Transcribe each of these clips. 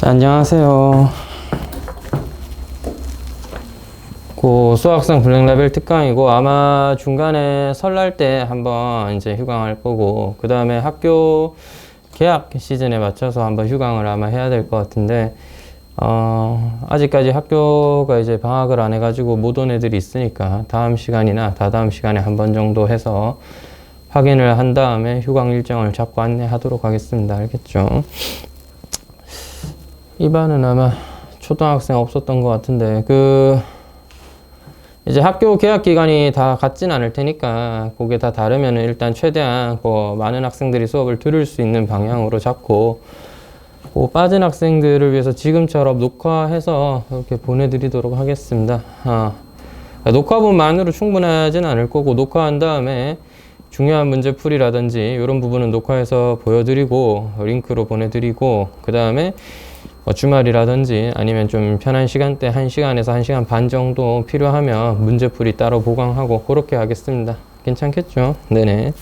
안녕하세요. 수학상 블랙라벨 특강이고 아마 중간에 설날 때 한번 이제 휴강할 거고 그 다음에 학교 개학 시즌에 맞춰서 한번 휴강을 아마 해야 될 것 같은데 아직까지 학교가 이제 방학을 안 해가지고 못 온 애들이 있으니까 다음 시간이나 다다음 시간에 한 번 정도 해서 확인을 한 다음에 휴강 일정을 잡고 안내하도록 하겠습니다. 알겠죠? 이 반은 아마 초등학생 없었던 것 같은데 이제 학교 개학 기간이 다 같진 않을 테니까 그게 다 다르면은 일단 최대한 많은 학생들이 수업을 들을 수 있는 방향으로 잡고 빠진 학생들을 위해서 지금처럼 녹화해서 이렇게 보내드리도록 하겠습니다. 녹화본만으로 충분하진 않을 거고 녹화한 다음에 중요한 문제풀이라든지 이런 부분은 녹화해서 보여드리고 링크로 보내드리고 그 다음에 주말이라든지 아니면 좀 편한 시간대 1시간에서 1시간 반 정도 필요하면 문제풀이 따로 보강하고 그렇게 하겠습니다. 괜찮겠죠? 네네.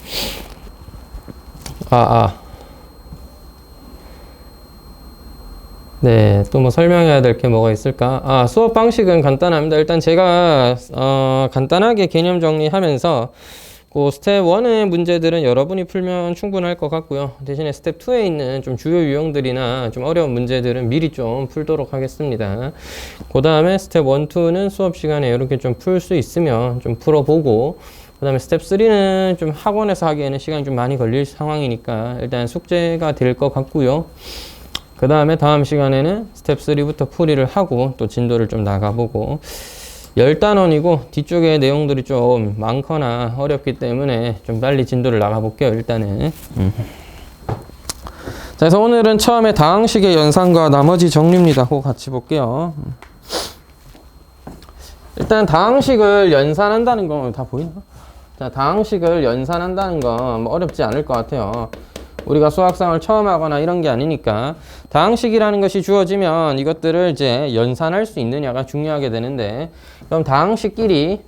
네, 또 뭐 설명해야 될 게 뭐가 있을까? 수업 방식은 간단합니다. 일단 제가 간단하게 개념 정리하면서 스텝 1의 문제들은 여러분이 풀면 충분할 것 같고요. 대신에 스텝 2에 있는 좀 주요 유형들이나 좀 어려운 문제들은 미리 좀 풀도록 하겠습니다. 그 다음에 스텝 1, 2는 수업 시간에 이렇게 좀 풀 수 있으면 좀 풀어보고 그 다음에 스텝 3는 좀 학원에서 하기에는 시간이 좀 많이 걸릴 상황이니까 일단 숙제가 될 것 같고요. 그 다음에 다음 시간에는 스텝 3부터 풀이를 하고 또 진도를 좀 나가보고 10단원이고 뒤쪽에 내용들이 좀 많거나 어렵기 때문에 좀 빨리 진도를 나가볼게요. 일단은 자, 그래서 오늘은 처음에 다항식의 연산과 나머지 정리입니다. 그거 같이 볼게요. 일단 다항식을 연산한다는 건 다 보이나? 자, 다항식을 연산한다는 건 뭐 어렵지 않을 것 같아요. 우리가 수학상을 처음 하거나 이런 게 아니니까 다항식이라는 것이 주어지면 이것들을 이제 연산할 수 있느냐가 중요하게 되는데 그럼 다항식끼리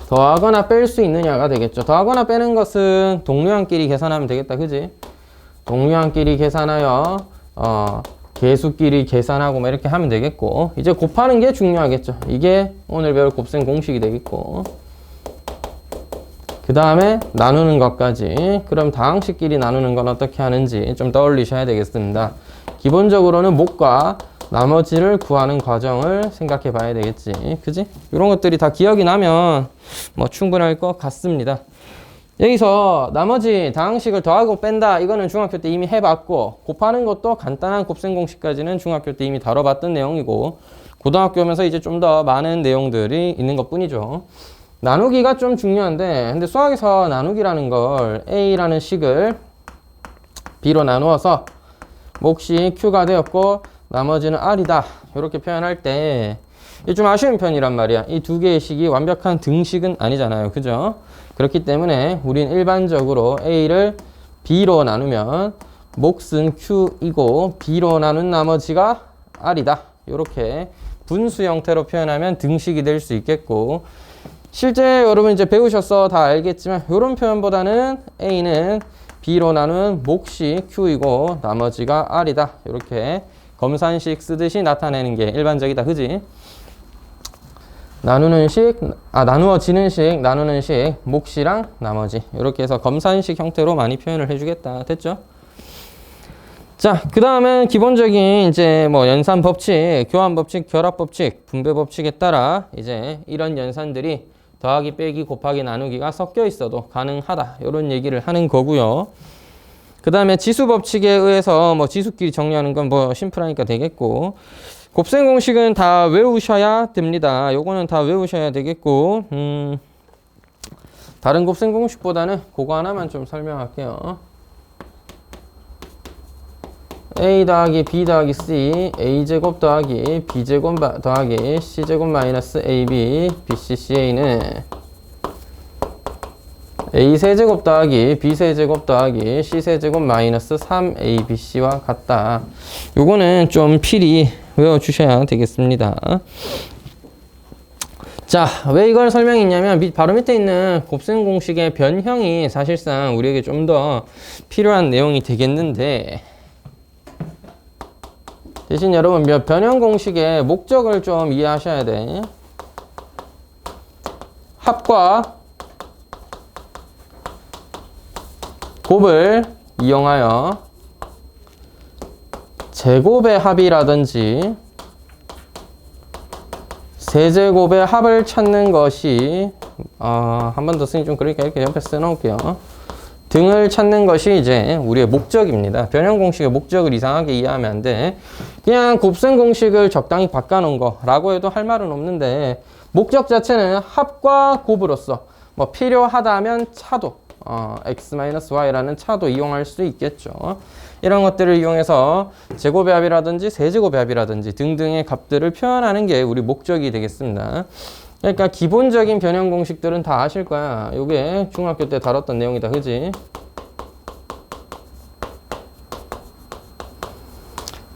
더하거나 뺄 수 있느냐가 되겠죠. 더하거나 빼는 것은 동류항끼리 계산하면 되겠다. 그지? 동류항끼리 계산하여 계수끼리 계산하고 뭐 이렇게 하면 되겠고 이제 곱하는 게 중요하겠죠. 이게 오늘 배울 곱셈 공식이 되겠고 그 다음에 나누는 것까지. 그럼 다항식끼리 나누는 건 어떻게 하는지 좀 떠올리셔야 되겠습니다. 기본적으로는 목과 나머지를 구하는 과정을 생각해 봐야 되겠지. 그지? 이런 것들이 다 기억이 나면 뭐 충분할 것 같습니다. 여기서 나머지 다항식을 더하고 뺀다. 이거는 중학교 때 이미 해봤고 곱하는 것도 간단한 곱셈 공식까지는 중학교 때 이미 다뤄봤던 내용이고 고등학교 오면서 이제 좀 더 많은 내용들이 있는 것 뿐이죠. 나누기가 좀 중요한데 근데 수학에서 나누기라는 걸 A라는 식을 B로 나누어서 몫이 Q가 되었고 나머지는 R이다 이렇게 표현할 때 이게 좀 아쉬운 편이란 말이야. 이 두 개의 식이 완벽한 등식은 아니잖아요. 그죠? 그렇기 때문에 우린 일반적으로 A를 B로 나누면 몫은 Q이고 B로 나눈 나머지가 R이다 이렇게 분수 형태로 표현하면 등식이 될 수 있겠고 실제 여러분 이제 배우셔서 다 알겠지만 이런 표현보다는 A는 B로 나눈 몫이 Q이고 나머지가 R이다. 이렇게 검산식 쓰듯이 나타내는 게 일반적이다. 그지? 나누는 식, 나누어지는 식, 나누는 식, 몫이랑 나머지. 이렇게 해서 검산식 형태로 많이 표현을 해주겠다. 됐죠? 자, 그 다음에 기본적인 이제 뭐 연산 법칙, 교환 법칙, 결합 법칙, 분배 법칙에 따라 이제 이런 연산들이 더하기, 빼기, 곱하기, 나누기가 섞여 있어도 가능하다. 이런 얘기를 하는 거고요. 그 다음에 지수 법칙에 의해서 뭐 지수끼리 정리하는 건 뭐 심플하니까 되겠고 곱셈 공식은 다 외우셔야 됩니다. 요거는 다 외우셔야 되겠고 다른 곱셈 공식보다는 그거 하나만 좀 설명할게요. A 더하기 B 더하기 C A제곱 더하기 B제곱 더하기 C제곱 마이너스 AB BC CA는 A 세제곱 더하기 B 세제곱 더하기 C 세제곱 마이너스 3ABC와 같다. 요거는 좀 필히 외워주셔야 되겠습니다. 자, 왜 이걸 설명했냐면 바로 밑에 있는 곱셈 공식의 변형이 사실상 우리에게 좀 더 필요한 내용이 되겠는데 대신 여러분 변형 공식의 목적을 좀 이해하셔야 돼. 합과 곱을 이용하여 제곱의 합이라든지 세제곱의 합을 찾는 것이 한 번 더 쓰니 좀 그러니까 이렇게 옆에 써놓을게요. 등을 찾는 것이 이제 우리의 목적입니다. 변형 공식의 목적을 이상하게 이해하면 안 돼. 그냥 곱셈 공식을 적당히 바꿔놓은 거라고 해도 할 말은 없는데 목적 자체는 합과 곱으로서 뭐 필요하다면 차도 x-y라는 차도 이용할 수 있겠죠. 이런 것들을 이용해서 제곱의 합이라든지 세제곱의 합이라든지 등등의 값들을 표현하는 게 우리 목적이 되겠습니다. 그러니까 기본적인 변형 공식들은 다 아실 거야. 이게 중학교 때 다뤘던 내용이다. 그지?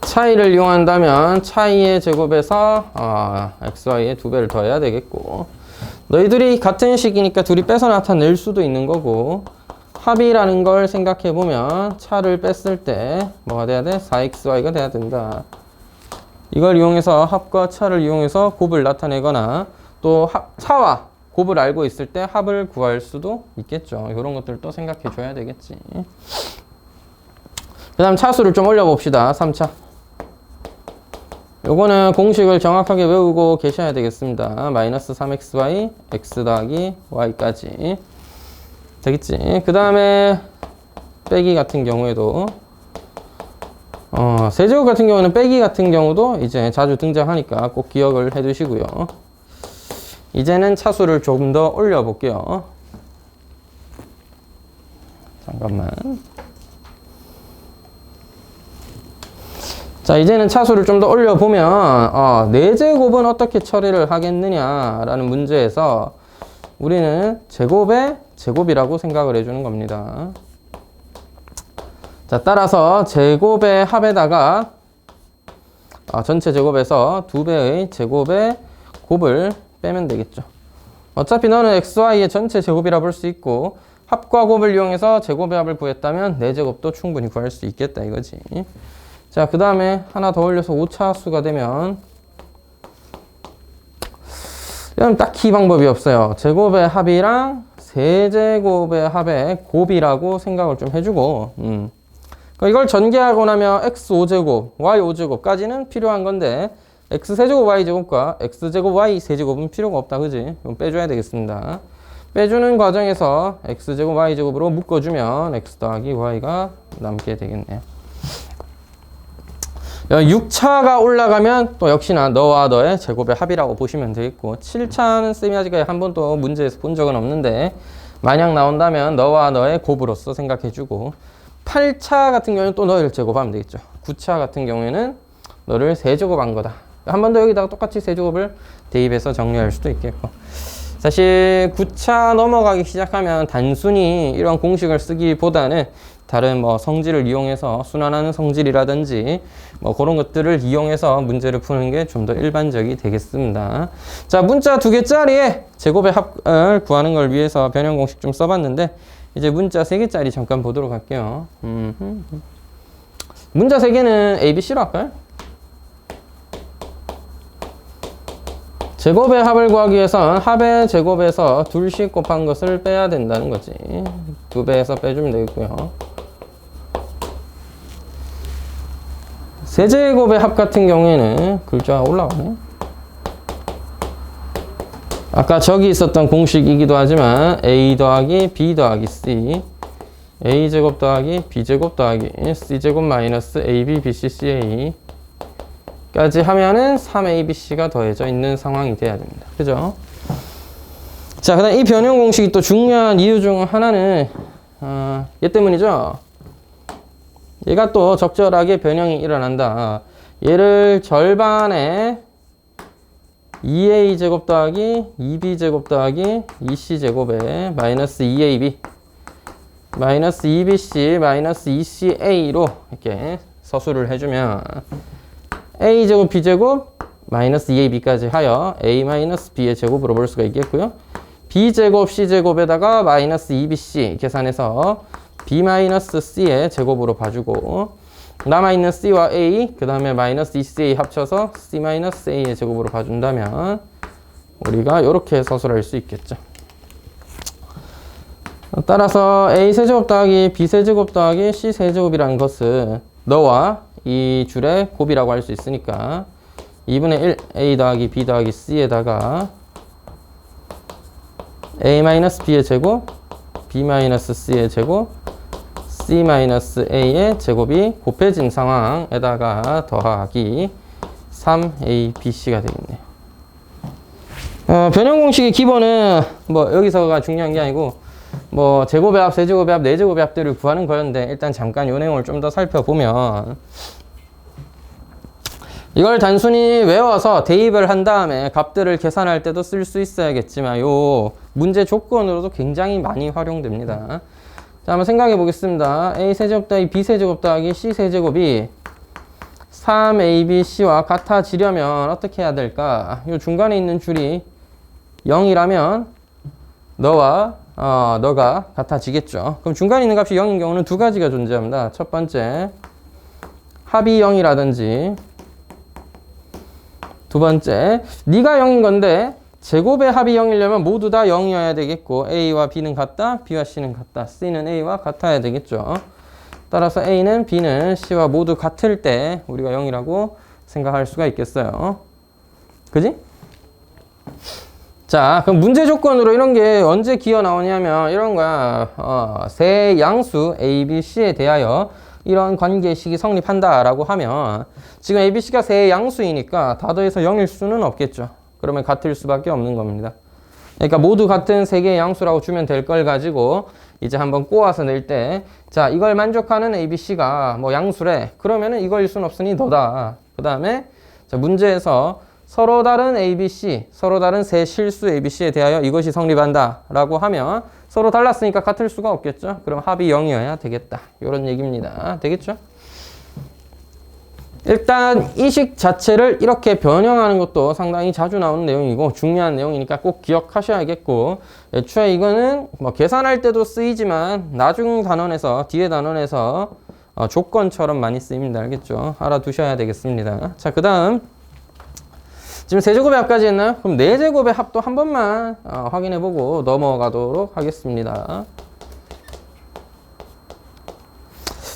차이를 이용한다면 차이의 제곱에서 xy의 2배를 더해야 되겠고, 너희들이 같은 식이니까 둘이 빼서 나타낼 수도 있는 거고, 합이라는 걸 생각해 보면 차를 뺐을 때 뭐가 돼야 돼? 4xy가 돼야 된다. 이걸 이용해서 합과 차를 이용해서 곱을 나타내거나 또 차와 곱을 알고 있을 때 합을 구할 수도 있겠죠. 이런 것들도 생각해 줘야 되겠지. 그 다음 차수를 좀 올려봅시다. 3차. 요거는 공식을 정확하게 외우고 계셔야 되겠습니다. 마이너스 3xy, x 더하기 y까지. 되겠지. 그 다음에 빼기 같은 경우에도 세제곱 같은 경우는 빼기 같은 경우도 이제 자주 등장하니까 꼭 기억을 해 두시고요. 이제는 차수를 조금 더 올려 볼게요. 잠깐만. 자, 이제는 차수를 좀 더 올려 보면 4제곱은 어떻게 처리를 하겠느냐라는 문제에서 우리는 제곱의 제곱이라고 생각을 해주는 겁니다. 자, 따라서 제곱의 합에다가 전체 제곱에서 2배의 제곱의 곱을 빼면 되겠죠. 어차피 너는 xy의 전체 제곱이라 볼 수 있고 합과 곱을 이용해서 제곱의 합을 구했다면 4제곱도 충분히 구할 수 있겠다 이거지. 자, 그 다음에 하나 더 올려서 5차수가 되면 이건 딱히 방법이 없어요. 제곱의 합이랑 세제곱의 합의 곱이라고 생각을 좀 해주고 이걸 전개하고 나면 x5제곱, y5제곱까지는 필요한 건데 x세제곱 y제곱과 x제곱 y세제곱은 필요가 없다. 그지? 이건 빼줘야 되겠습니다. 빼주는 과정에서 x제곱 y제곱으로 묶어주면 x 더하기 y가 남게 되겠네요. 6차가 올라가면 또 역시나 너와 너의 제곱의 합이라고 보시면 되겠고, 7차는 쌤이 아직 한 번도 문제에서 본 적은 없는데 만약 나온다면 너와 너의 곱으로서 생각해주고, 8차 같은 경우는 또 너를 제곱하면 되겠죠. 9차 같은 경우에는 너를 세제곱한 거다. 한 번 더 여기다가 똑같이 세제곱을 대입해서 정리할 수도 있겠고, 사실 9차 넘어가기 시작하면 단순히 이런 공식을 쓰기보다는 다른 뭐 성질을 이용해서 순환하는 성질이라든지 뭐 그런 것들을 이용해서 문제를 푸는 게 좀 더 일반적이 되겠습니다. 자, 문자 2개짜리에 제곱의 합을 구하는 걸 위해서 변형 공식 좀 써봤는데 이제 문자 3개짜리 잠깐 보도록 할게요. 문자 3개는 A, B, C로 할까요? 제곱의 합을 구하기 위해선 합의 제곱에서 둘씩 곱한 것을 빼야 된다는 거지. 2배에서 빼주면 되겠고요. 세제곱의 합 같은 경우에는 글자가 올라가네. 아까 저기 있었던 공식이기도 하지만 A 더하기 B 더하기 C, A제곱 더하기 B제곱 더하기 C제곱 마이너스 AB, BC, CA 까지 하면은 3ABC가 더해져 있는 상황이 돼야 됩니다. 그죠? 자, 그 다음 이 변형 공식이 또 중요한 이유 중 하나는 얘 때문이죠. 얘가 또 적절하게 변형이 일어난다. 얘를 절반에 2a제곱 더하기 2b제곱 더하기 2c제곱에 마이너스 2ab 마이너스 2bc 마이너스 2ca로 이렇게 서술을 해주면 a제곱 b제곱 마이너스 2ab까지 하여 a 마이너스 b의 제곱으로 볼 수가 있겠고요. b제곱 c제곱에다가 마이너스 2bc 계산해서 b 마이너스 c의 제곱으로 봐주고, 남아있는 C와 A, 그 다음에 마이너스 2CA 합쳐서 C-A의 제곱으로 봐준다면 우리가 이렇게 서술할 수 있겠죠. 따라서 A세제곱 더하기 B세제곱 더하기 C세제곱이라는 것은 너와 이 줄의 곱이라고 할 수 있으니까 2분의 1 A 더하기 B 더하기 C에다가 A-B의 제곱, B-C의 제곱, C-A의 제곱이 곱해진 상황에다가 더하기 3ABC가 되겠네요. 변형 공식의 기본은 뭐 여기서가 중요한 게 아니고 뭐 제곱의 합, 세제곱의 합, 네제곱의 합들을 구하는 거였는데 일단 잠깐 이 내용을 좀 더 살펴보면 이걸 단순히 외워서 대입을 한 다음에 값들을 계산할 때도 쓸 수 있어야겠지만 요 문제 조건으로도 굉장히 많이 활용됩니다. 자, 한번 생각해 보겠습니다. A세제곱 더하기 B세제곱 더하기 C세제곱이 3ABC와 같아지려면 어떻게 해야 될까? 요 중간에 있는 줄이 0이라면 너가 같아지겠죠. 그럼 중간에 있는 값이 0인 경우는 두 가지가 존재합니다. 첫 번째, 합이 0이라든지 두 번째, 네가 0인 건데 제곱의 합이 0이려면 모두 다 0이어야 되겠고 A와 B는 같다, B와 C는 같다, C는 A와 같아야 되겠죠. 따라서 A는 B는 C와 모두 같을 때 우리가 0이라고 생각할 수가 있겠어요. 그지? 자, 그럼 문제 조건으로 이런 게 언제 기어 나오냐면 이런 거야. 세 양수 A, B, C에 대하여 이런 관계식이 성립한다 라고 하면 지금 A, B, C가 세 양수이니까 다 더해서 0일 수는 없겠죠. 그러면 같을 수밖에 없는 겁니다. 그러니까 모두 같은 세 개의 양수라고 주면 될 걸 가지고 이제 한번 꼬아서 낼 때 자, 이걸 만족하는 A, B, C가 뭐 양수래. 그러면은 이거일 순 없으니 너다. 그 다음에 자, 문제에서 서로 다른 A, B, C, 서로 다른 세 실수 A, B, C에 대하여 이것이 성립한다 라고 하면 서로 달랐으니까 같을 수가 없겠죠. 그럼 합이 0이어야 되겠다. 이런 얘기입니다. 되겠죠? 일단 이 식 자체를 이렇게 변형하는 것도 상당히 자주 나오는 내용이고 중요한 내용이니까 꼭 기억하셔야겠고, 애초에 이거는 뭐 계산할 때도 쓰이지만 나중 단원에서 뒤에 단원에서 조건처럼 많이 쓰입니다. 알겠죠? 알아두셔야 되겠습니다. 자, 그 다음 지금 세제곱의 합까지 했나요? 그럼 네제곱의 합도 한 번만 확인해보고 넘어가도록 하겠습니다.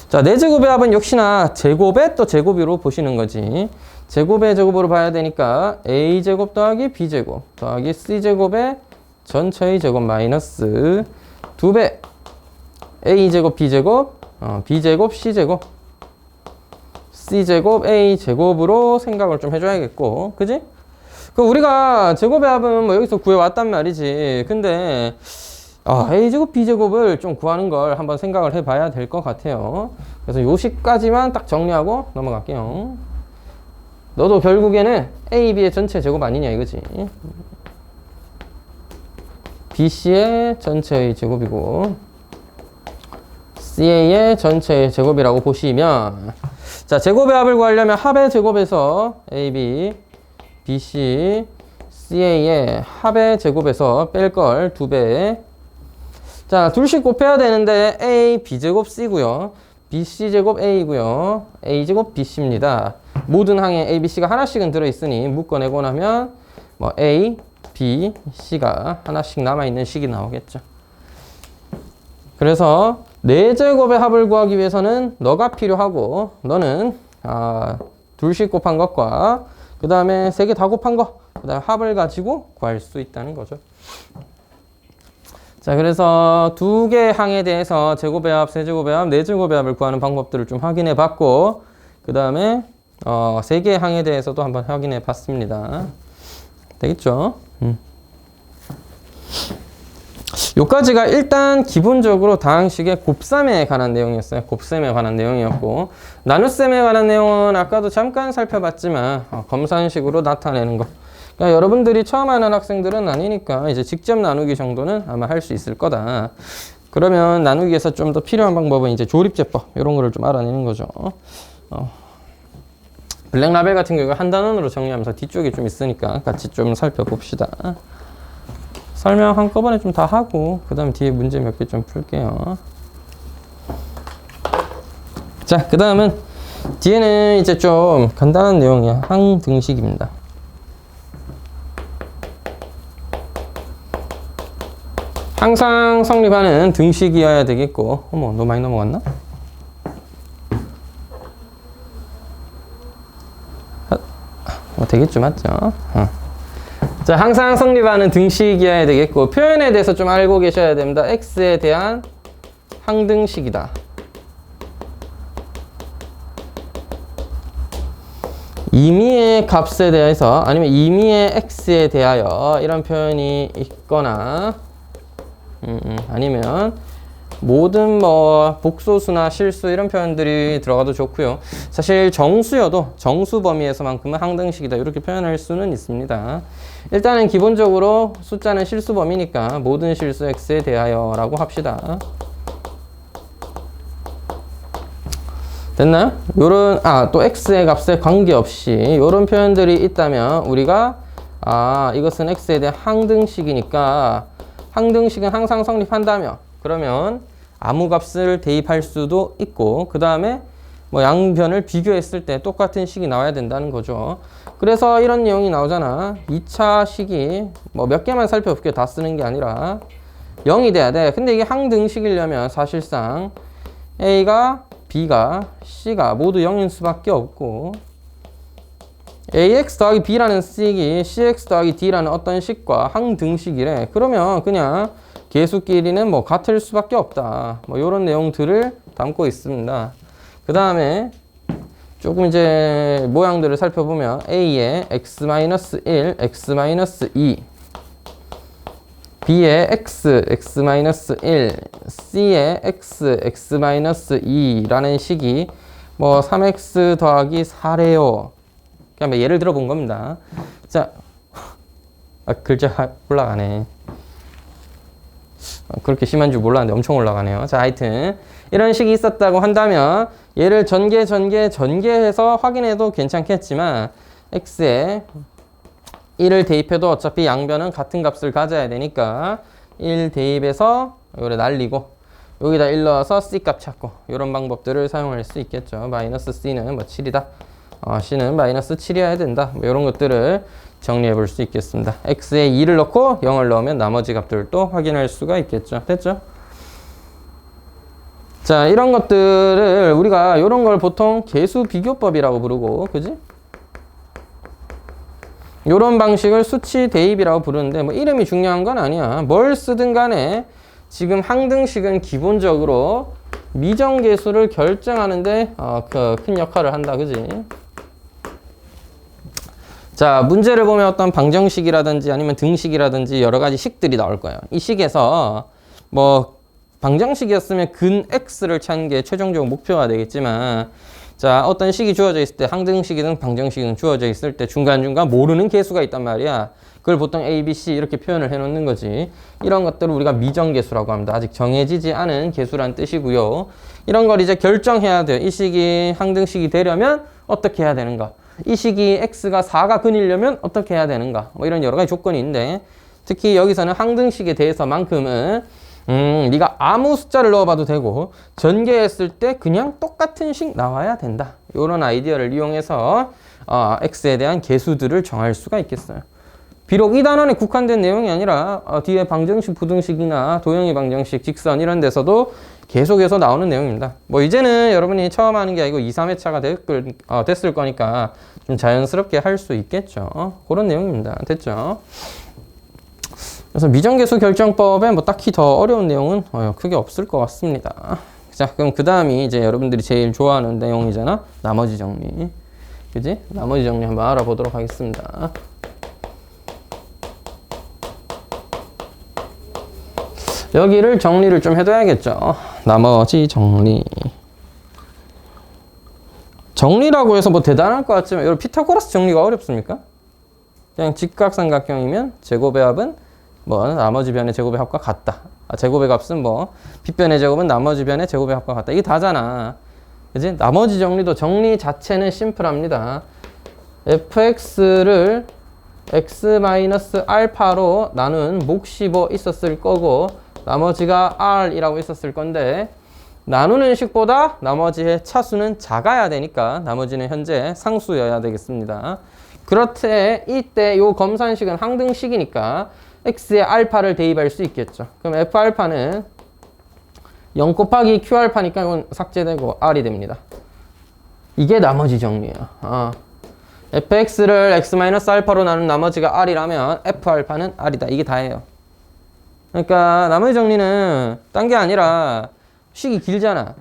자, 네제곱의 합은 역시나 제곱의 또 제곱으로 보시는 거지. 제곱의 제곱으로 봐야 되니까 A제곱 더하기 B제곱 더하기 C제곱의 전체의 제곱 마이너스 2배 A제곱 B제곱 B제곱 C제곱 C제곱 A제곱으로 생각을 좀 해줘야겠고, 그지? 그럼 우리가 제곱의 합은 뭐 여기서 구해왔단 말이지. 근데 A제곱 B제곱을 좀 구하는 걸 한번 생각을 해봐야 될 것 같아요. 그래서 요 식까지만 딱 정리하고 넘어갈게요. 너도 결국에는 A, B의 전체 제곱 아니냐 이거지. BC의 전체의 제곱이고 CA의 전체의 제곱이라고 보시면, 자, 제곱의 합을 구하려면 합의 제곱에서 AB, BC, CA의 합의 제곱에서 뺄 걸 2배. 자, 둘씩 곱해야 되는데 A, B제곱 C고요. BC제곱 A고요. A제곱 BC입니다. 모든 항에 A, B, C가 하나씩은 들어있으니 묶어내고 나면 뭐 A, B, C가 하나씩 남아있는 식이 나오겠죠. 그래서 4제곱의 합을 구하기 위해서는 너가 필요하고, 너는 둘씩 곱한 것과 그 다음에 3개 다 곱한 거, 그 다음에 합을 가지고 구할 수 있다는 거죠. 자, 그래서 2개 항에 대해서 제곱의 합, 세제곱의 합, 4제곱의 합을 구하는 방법들을 좀 확인해 봤고, 그 다음에 3개의 항에 대해서도 한번 확인해 봤습니다. 되겠죠? 요까지가 일단 기본적으로 다항식의 곱셈에 관한 내용이었어요. 곱셈에 관한 내용이었고, 나눗셈에 관한 내용은 아까도 잠깐 살펴봤지만 검산식으로 나타내는 거. 그러니까 여러분들이 처음 하는 학생들은 아니니까 이제 직접 나누기 정도는 아마 할 수 있을 거다. 그러면 나누기에서 좀 더 필요한 방법은 이제 조립제법 이런 거를 좀 알아내는 거죠. 블랙라벨 같은 경우가 한 단원으로 정리하면서 뒤쪽에 좀 있으니까 같이 좀 살펴봅시다. 설명 한꺼번에 좀 다 하고 그 다음 뒤에 문제 몇 개 좀 풀게요. 자, 그 다음은 뒤에는 이제 좀 간단한 내용이야. 항등식입니다. 항상 성립하는 등식이어야 되겠고, 어머, 너무 많이 넘어갔나? 되겠죠, 맞죠? 자, 항상 성립하는 등식이어야 되겠고, 표현에 대해서 좀 알고 계셔야 됩니다. x에 대한 항등식이다. 임의의 값에 대해서 아니면 임의의 x에 대하여 이런 표현이 있거나 아니면 모든 뭐 복소수나 실수 이런 표현들이 들어가도 좋고요. 사실 정수여도 정수 범위에서만큼은 항등식이다 이렇게 표현할 수는 있습니다. 일단은 기본적으로 숫자는 실수 범위니까 모든 실수 x에 대하여 라고 합시다. 됐나요? 요런 또 x의 값에 관계없이 요런 표현들이 있다면 우리가 이것은 x에 대한 항등식이니까 항등식은 항상 성립한다며 그러면 아무 값을 대입할 수도 있고 그 다음에 뭐 양변을 비교했을 때 똑같은 식이 나와야 된다는 거죠. 그래서 이런 내용이 나오잖아. 2차 식이 뭐 몇 개만 살펴볼게 다 쓰는 게 아니라 0이 돼야 돼. 근데 이게 항등식이려면 사실상 A가 B가 C가 모두 0인 수밖에 없고 AX 더하기 B라는 식이 CX 더하기 D라는 어떤 식과 항등식이래. 그러면 그냥 계수끼리는 뭐 같을 수밖에 없다. 뭐 이런 내용들을 담고 있습니다. 그 다음에 조금 이제 모양들을 살펴보면 A의 x-1, x-2 B의 x, x-1, C의 x, x-2라는 식이 뭐 3x 더하기 4래요. 그냥 예를 들어 본 겁니다. 자, 글자 올라가네. 그렇게 심한 줄 몰랐는데 엄청 올라가네요. 자, 하여튼 이런 식이 있었다고 한다면 얘를 전개해서 확인해도 괜찮겠지만 x에 1을 대입해도 어차피 양변은 같은 값을 가져야 되니까 1 대입해서 요래 날리고 여기다 1 넣어서 c 값 찾고 이런 방법들을 사용할 수 있겠죠. 마이너스 c는 뭐 7이다. c는 마이너스 7이어야 된다. 뭐 이런 것들을 정리해 볼 수 있겠습니다. x에 2를 넣고 0을 넣으면 나머지 값들도 확인할 수가 있겠죠. 됐죠? 자, 이런 것들을 우리가 이런 걸 보통 계수 비교법이라고 부르고, 그지? 이런 방식을 수치 대입이라고 부르는데 뭐 이름이 중요한 건 아니야. 뭘 쓰든 간에 지금 항등식은 기본적으로 미정계수를 결정하는데 큰 역할을 한다. 그지? 자, 문제를 보면 어떤 방정식이라든지 아니면 등식이라든지 여러 가지 식들이 나올 거예요. 이 식에서 뭐 방정식이었으면 근 x를 찾는 게 최종적 목표가 되겠지만 자, 어떤 식이 주어져 있을 때 항등식이든 방정식이든 주어져 있을 때 중간중간 모르는 계수가 있단 말이야. 그걸 보통 a, b, c 이렇게 표현을 해 놓는 거지. 이런 것들을 우리가 미정계수라고 합니다. 아직 정해지지 않은 계수란 뜻이고요. 이런 걸 이제 결정해야 돼요. 이 식이 항등식이 되려면 어떻게 해야 되는가? 이 식이 x가 4가 근이려면 어떻게 해야 되는가? 뭐 이런 여러 가지 조건이 있는데 특히 여기서는 항등식에 대해서만큼은 네가 아무 숫자를 넣어봐도 되고 전개했을 때 그냥 똑같은 식 나와야 된다. 이런 아이디어를 이용해서 x에 대한 계수들을 정할 수가 있겠어요. 비록 이 단원에 국한된 내용이 아니라 뒤에 방정식, 부등식이나 도형의 방정식, 직선 이런 데서도 계속해서 나오는 내용입니다. 뭐 이제는 여러분이 처음 하는 게 아니고 2, 3회차가 됐을 거니까 좀 자연스럽게 할 수 있겠죠. 그런 내용입니다. 됐죠? 그래서 미정계수 결정법에 뭐 딱히 더 어려운 내용은 크게 없을 것 같습니다. 자, 그럼 그 다음이 이제 여러분들이 제일 좋아하는 내용이잖아. 나머지 정리. 그지? 나머지 정리 한번 알아보도록 하겠습니다. 여기를 정리를 좀 해둬야겠죠. 나머지 정리. 정리라고 해서 뭐 대단할 것 같지만 여러분 피타고라스 정리가 어렵습니까? 그냥 직각삼각형이면 제곱의 합은 뭐 나머지 변의 제곱의 합과 같다. 제곱의 값은 뭐 빗변의 제곱은 나머지 변의 제곱의 합과 같다. 이게 다잖아. 그지? 나머지 정리도 정리 자체는 심플합니다. fx를 x-알파로 나눈 몫이 뭐 있었을 거고 나머지가 r이라고 있었을 건데 나누는 식보다 나머지의 차수는 작아야 되니까 나머지는 현재 상수여야 되겠습니다. 그렇대 이때 요 검산식은 항등식이니까 x의 알파를 대입할 수 있겠죠. 그럼 f알파는 0 곱하기 q알파니까 이건 삭제되고 r이 됩니다. 이게 나머지 정리예요. fx를 x-알파로 나눈 나머지가 r이라면 f알파는 r이다. 이게 다예요. 그러니까 나머지 정리는 딴 게 아니라 식이 길잖아.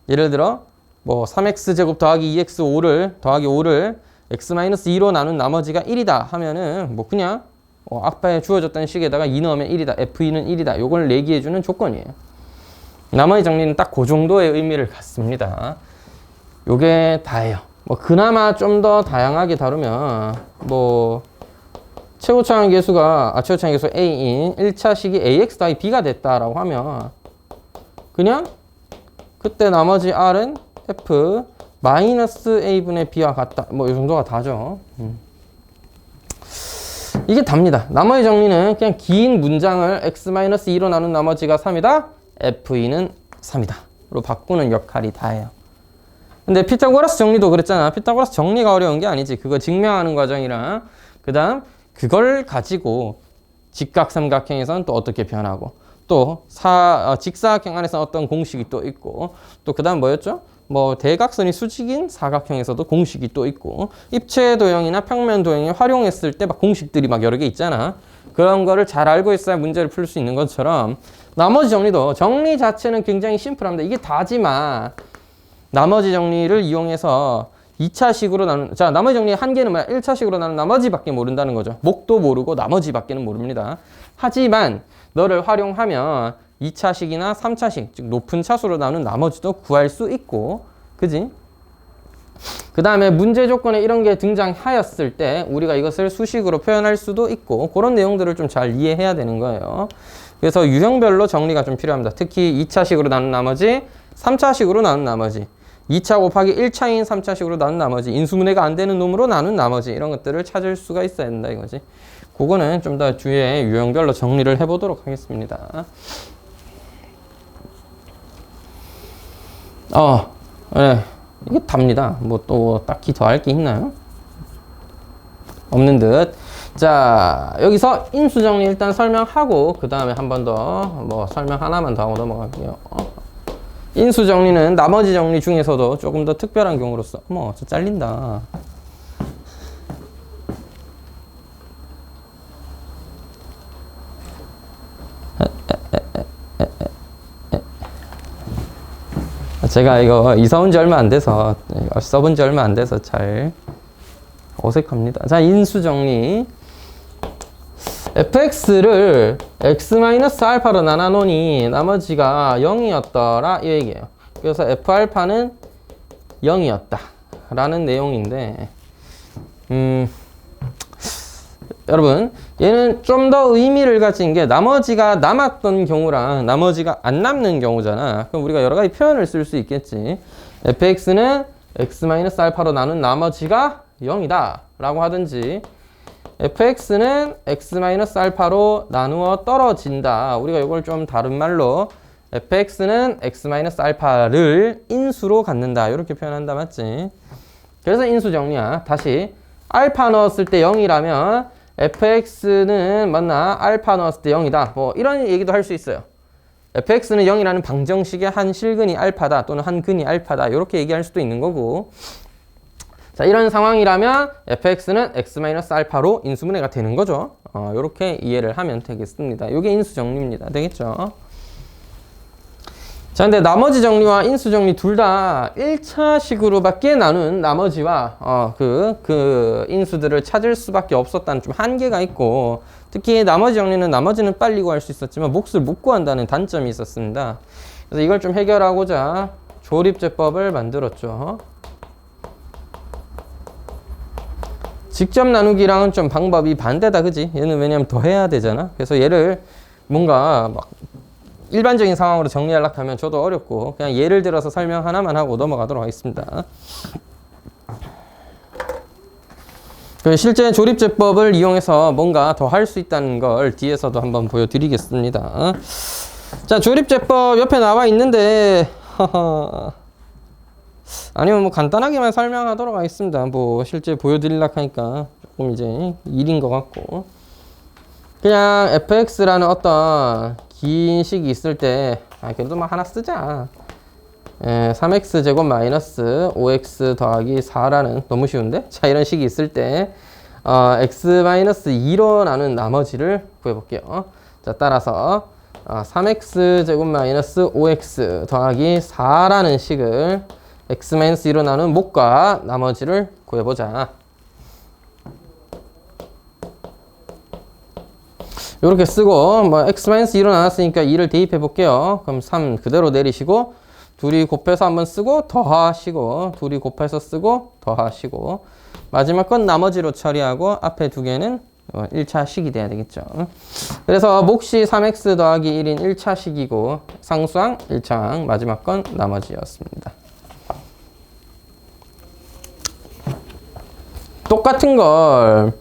예를 들어 뭐 3x제곱 더하기 2x5를 더하기 5를 x-2로 나눈 나머지가 1이다 하면은 뭐 그냥 앞에 주어졌던 식에다가 2 넣으면 1이다. f2는 1이다. 요걸 얘기해주는 조건이에요. 나머지 정리는 딱 그 정도의 의미를 갖습니다. 요게 다예요. 뭐 그나마 좀 더 다양하게 다루면 뭐 최고차항 계수가 최고차항 계수 a인 1차식이 ax 더하기 b가 됐다라고 하면 그냥 그때 나머지 r은 f 마이너스 a분의 b와 같다. 뭐 이 정도가 다죠. 이게 답니다. 나머지 정리는 그냥 긴 문장을 x-2로 나눈 나머지가 3이다. f2는 3이다. 로 바꾸는 역할이 다예요. 근데 피타고라스 정리도 그랬잖아. 피타고라스 정리가 어려운 게 아니지. 그거 증명하는 과정이랑 그 다음 그걸 가지고 직각삼각형에서는 또 어떻게 변하고 또 직사각형 안에서 어떤 공식이 또 있고 또 그 다음 뭐였죠? 뭐 대각선이 수직인 사각형에서도 공식이 또 있고 입체 도형이나 평면 도형에 활용했을 때 막 공식들이 막 여러 개 있잖아. 그런 거를 잘 알고 있어야 문제를 풀 수 있는 것처럼 나머지 정리도 정리 자체는 굉장히 심플합니다. 이게 다지만 나머지 정리를 이용해서 2차식으로 나눈, 자, 나머지 정리의 한계는 뭐야? 1차식으로 나눈 나머지밖에 모른다는 거죠. 목도 모르고 나머지밖에는 모릅니다. 하지만 너를 활용하면 2차식이나 3차식, 즉 높은 차수로 나눈 나머지도 구할 수 있고, 그지? 그 다음에 문제 조건에 이런 게 등장하였을 때 우리가 이것을 수식으로 표현할 수도 있고 그런 내용들을 좀 잘 이해해야 되는 거예요. 그래서 유형별로 정리가 좀 필요합니다. 특히 2차식으로 나눈 나머지, 3차식으로 나눈 나머지, 2차 곱하기 1차인 3차식으로 나눈 나머지, 인수분해가 안 되는 놈으로 나눈 나머지 이런 것들을 찾을 수가 있어야 된다 이거지. 그거는 좀 더 뒤에 유형별로 정리를 해보도록 하겠습니다. 네. 이게 답니다. 뭐 또 딱히 더 할 게 있나요? 없는 듯. 자, 여기서 인수 정리 일단 설명하고 그 다음에 한 번 더 뭐 설명 하나만 더 하고 넘어갈게요. 인수 정리는 나머지 정리 중에서도 조금 더 특별한 경우로서 어머, 저 잘린다. 제가 이거 이사 온 지 얼마 안 돼서 써본 지 얼마 안 돼서 잘 어색합니다. 자, 인수 정리. fx를 x-알파로 나눠놓으니 나머지가 0이었더라 이 얘기예요. 그래서 f알파는 0이었다 라는 내용인데 여러분 얘는 좀 더 의미를 가진 게 나머지가 남았던 경우랑 나머지가 안 남는 경우잖아. 그럼 우리가 여러 가지 표현을 쓸 수 있겠지. fx는 x-알파로 나눈 나머지가 0이다 라고 하든지 fx는 x-알파로 나누어 떨어진다. 우리가 이걸 좀 다른 말로 fx는 x-알파를 인수로 갖는다 이렇게 표현한다. 맞지? 그래서 인수 정리야. 다시 알파 넣었을 때 0이라면 fx는 맞나? 알파 넣었을 때 0이다. 뭐 이런 얘기도 할 수 있어요. fx는 0이라는 방정식의 한 실근이 알파다 또는 한 근이 알파다 이렇게 얘기할 수도 있는 거고. 자, 이런 상황이라면 fx는 x-알파로 인수분해가 되는 거죠. 이렇게 이해를 하면 되겠습니다. 이게 인수 정리입니다. 되겠죠? 자, 근데 나머지 정리와 인수 정리 둘 다 1차식으로밖에 나눈 나머지와 그 인수들을 찾을 수밖에 없었다는 좀 한계가 있고, 특히 나머지 정리는 나머지는 빨리 구할 수 있었지만 몫을 못 구한다는 단점이 있었습니다. 그래서 이걸 좀 해결하고자 조립제법을 만들었죠. 직접 나누기랑은 좀 방법이 반대다, 그지? 얘는 왜냐면 더 해야 되잖아. 그래서 얘를 뭔가 막 일반적인 상황으로 정리하려고 하면 저도 어렵고 그냥 예를 들어서 설명 하나만 하고 넘어가도록 하겠습니다. 실제 조립제법을 이용해서 뭔가 더 할 수 있다는 걸 뒤에서도 한번 보여드리겠습니다. 자, 조립제법 옆에 나와 있는데 아니면 뭐 간단하게만 설명하도록 하겠습니다. 뭐 실제 보여드리려고 하니까 조금 이제 일인 것 같고, 그냥 fx라는 어떤 긴 식이 있을 때 그래도 뭐 하나 쓰자. 3x 제곱 마이너스 5x 더하기 4라는, 너무 쉬운데? 자, 이런 식이 있을 때 x 마이너스 2로 나눈 나머지를 구해볼게요. 자, 따라서 3x 제곱 마이너스 5x 더하기 4라는 식을 x 마이너스 2로 나눈 목과 나머지를 구해보자. 이렇게 쓰고, 뭐 x 마이너스 2로 나눴으니까 2를 대입해 볼게요. 그럼 3 그대로 내리시고, 둘이 곱해서 한번 쓰고 더하시고, 둘이 곱해서 쓰고 더하시고, 마지막 건 나머지로 처리하고 앞에 두 개는 1차 식이 돼야 되겠죠. 그래서 몫이 3x 더하기 1인 1차 식이고 상수항 1차항, 마지막 건 나머지였습니다. 똑같은 걸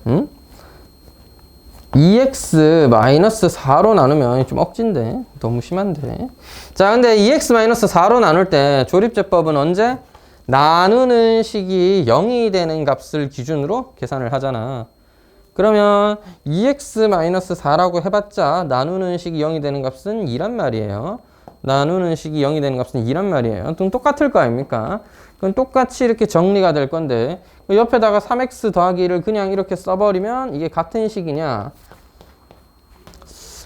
2x-4로 나누면 좀 억진데, 너무 심한데. 자, 근데 2x-4로 나눌 때 조립제법은 언제? 나누는 식이 0이 되는 값을 기준으로 계산을 하잖아. 그러면 2x-4라고 해봤자 나누는 식이 0이 되는 값은 2란 말이에요. 나누는 식이 0이 되는 값은 2란 말이에요. 그럼 똑같을 거 아닙니까? 그럼 똑같이 이렇게 정리가 될 건데, 옆에다가 3x 더하기 1을 그냥 이렇게 써버리면 이게 같은 식이냐?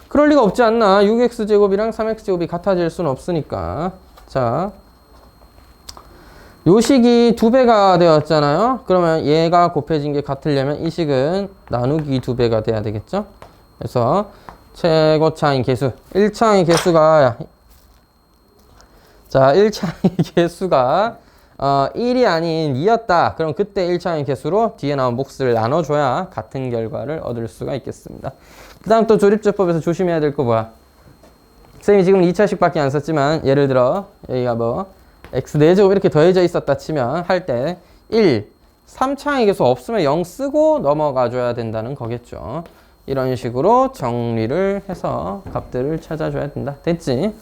그럴 리가 없지 않나? 6x제곱이랑 3x제곱이 같아질 수는 없으니까. 자, 요 식이 2배가 되었잖아요. 그러면 얘가 곱해진 게 같으려면 이 식은 나누기 2배가 돼야 되겠죠? 그래서 최고차인 개수, 1차의 개수가, 자, 1차의 개수가 1이 아닌 2였다. 그럼 그때 1차의 개수로 뒤에 나온 몫을 나눠줘야 같은 결과를 얻을 수가 있겠습니다. 그 다음 또 조립제법에서 조심해야 될 거 뭐야? 선생님이 지금 2차식 밖에 안 썼지만, 예를 들어 여기가 뭐 x 4제곱 이렇게 더해져 있었다 치면 할 때 1, 3차의 개수 없으면 0 쓰고 넘어가 줘야 된다는 거겠죠. 이런 식으로 정리를 해서 값들을 찾아줘야 된다. 됐지?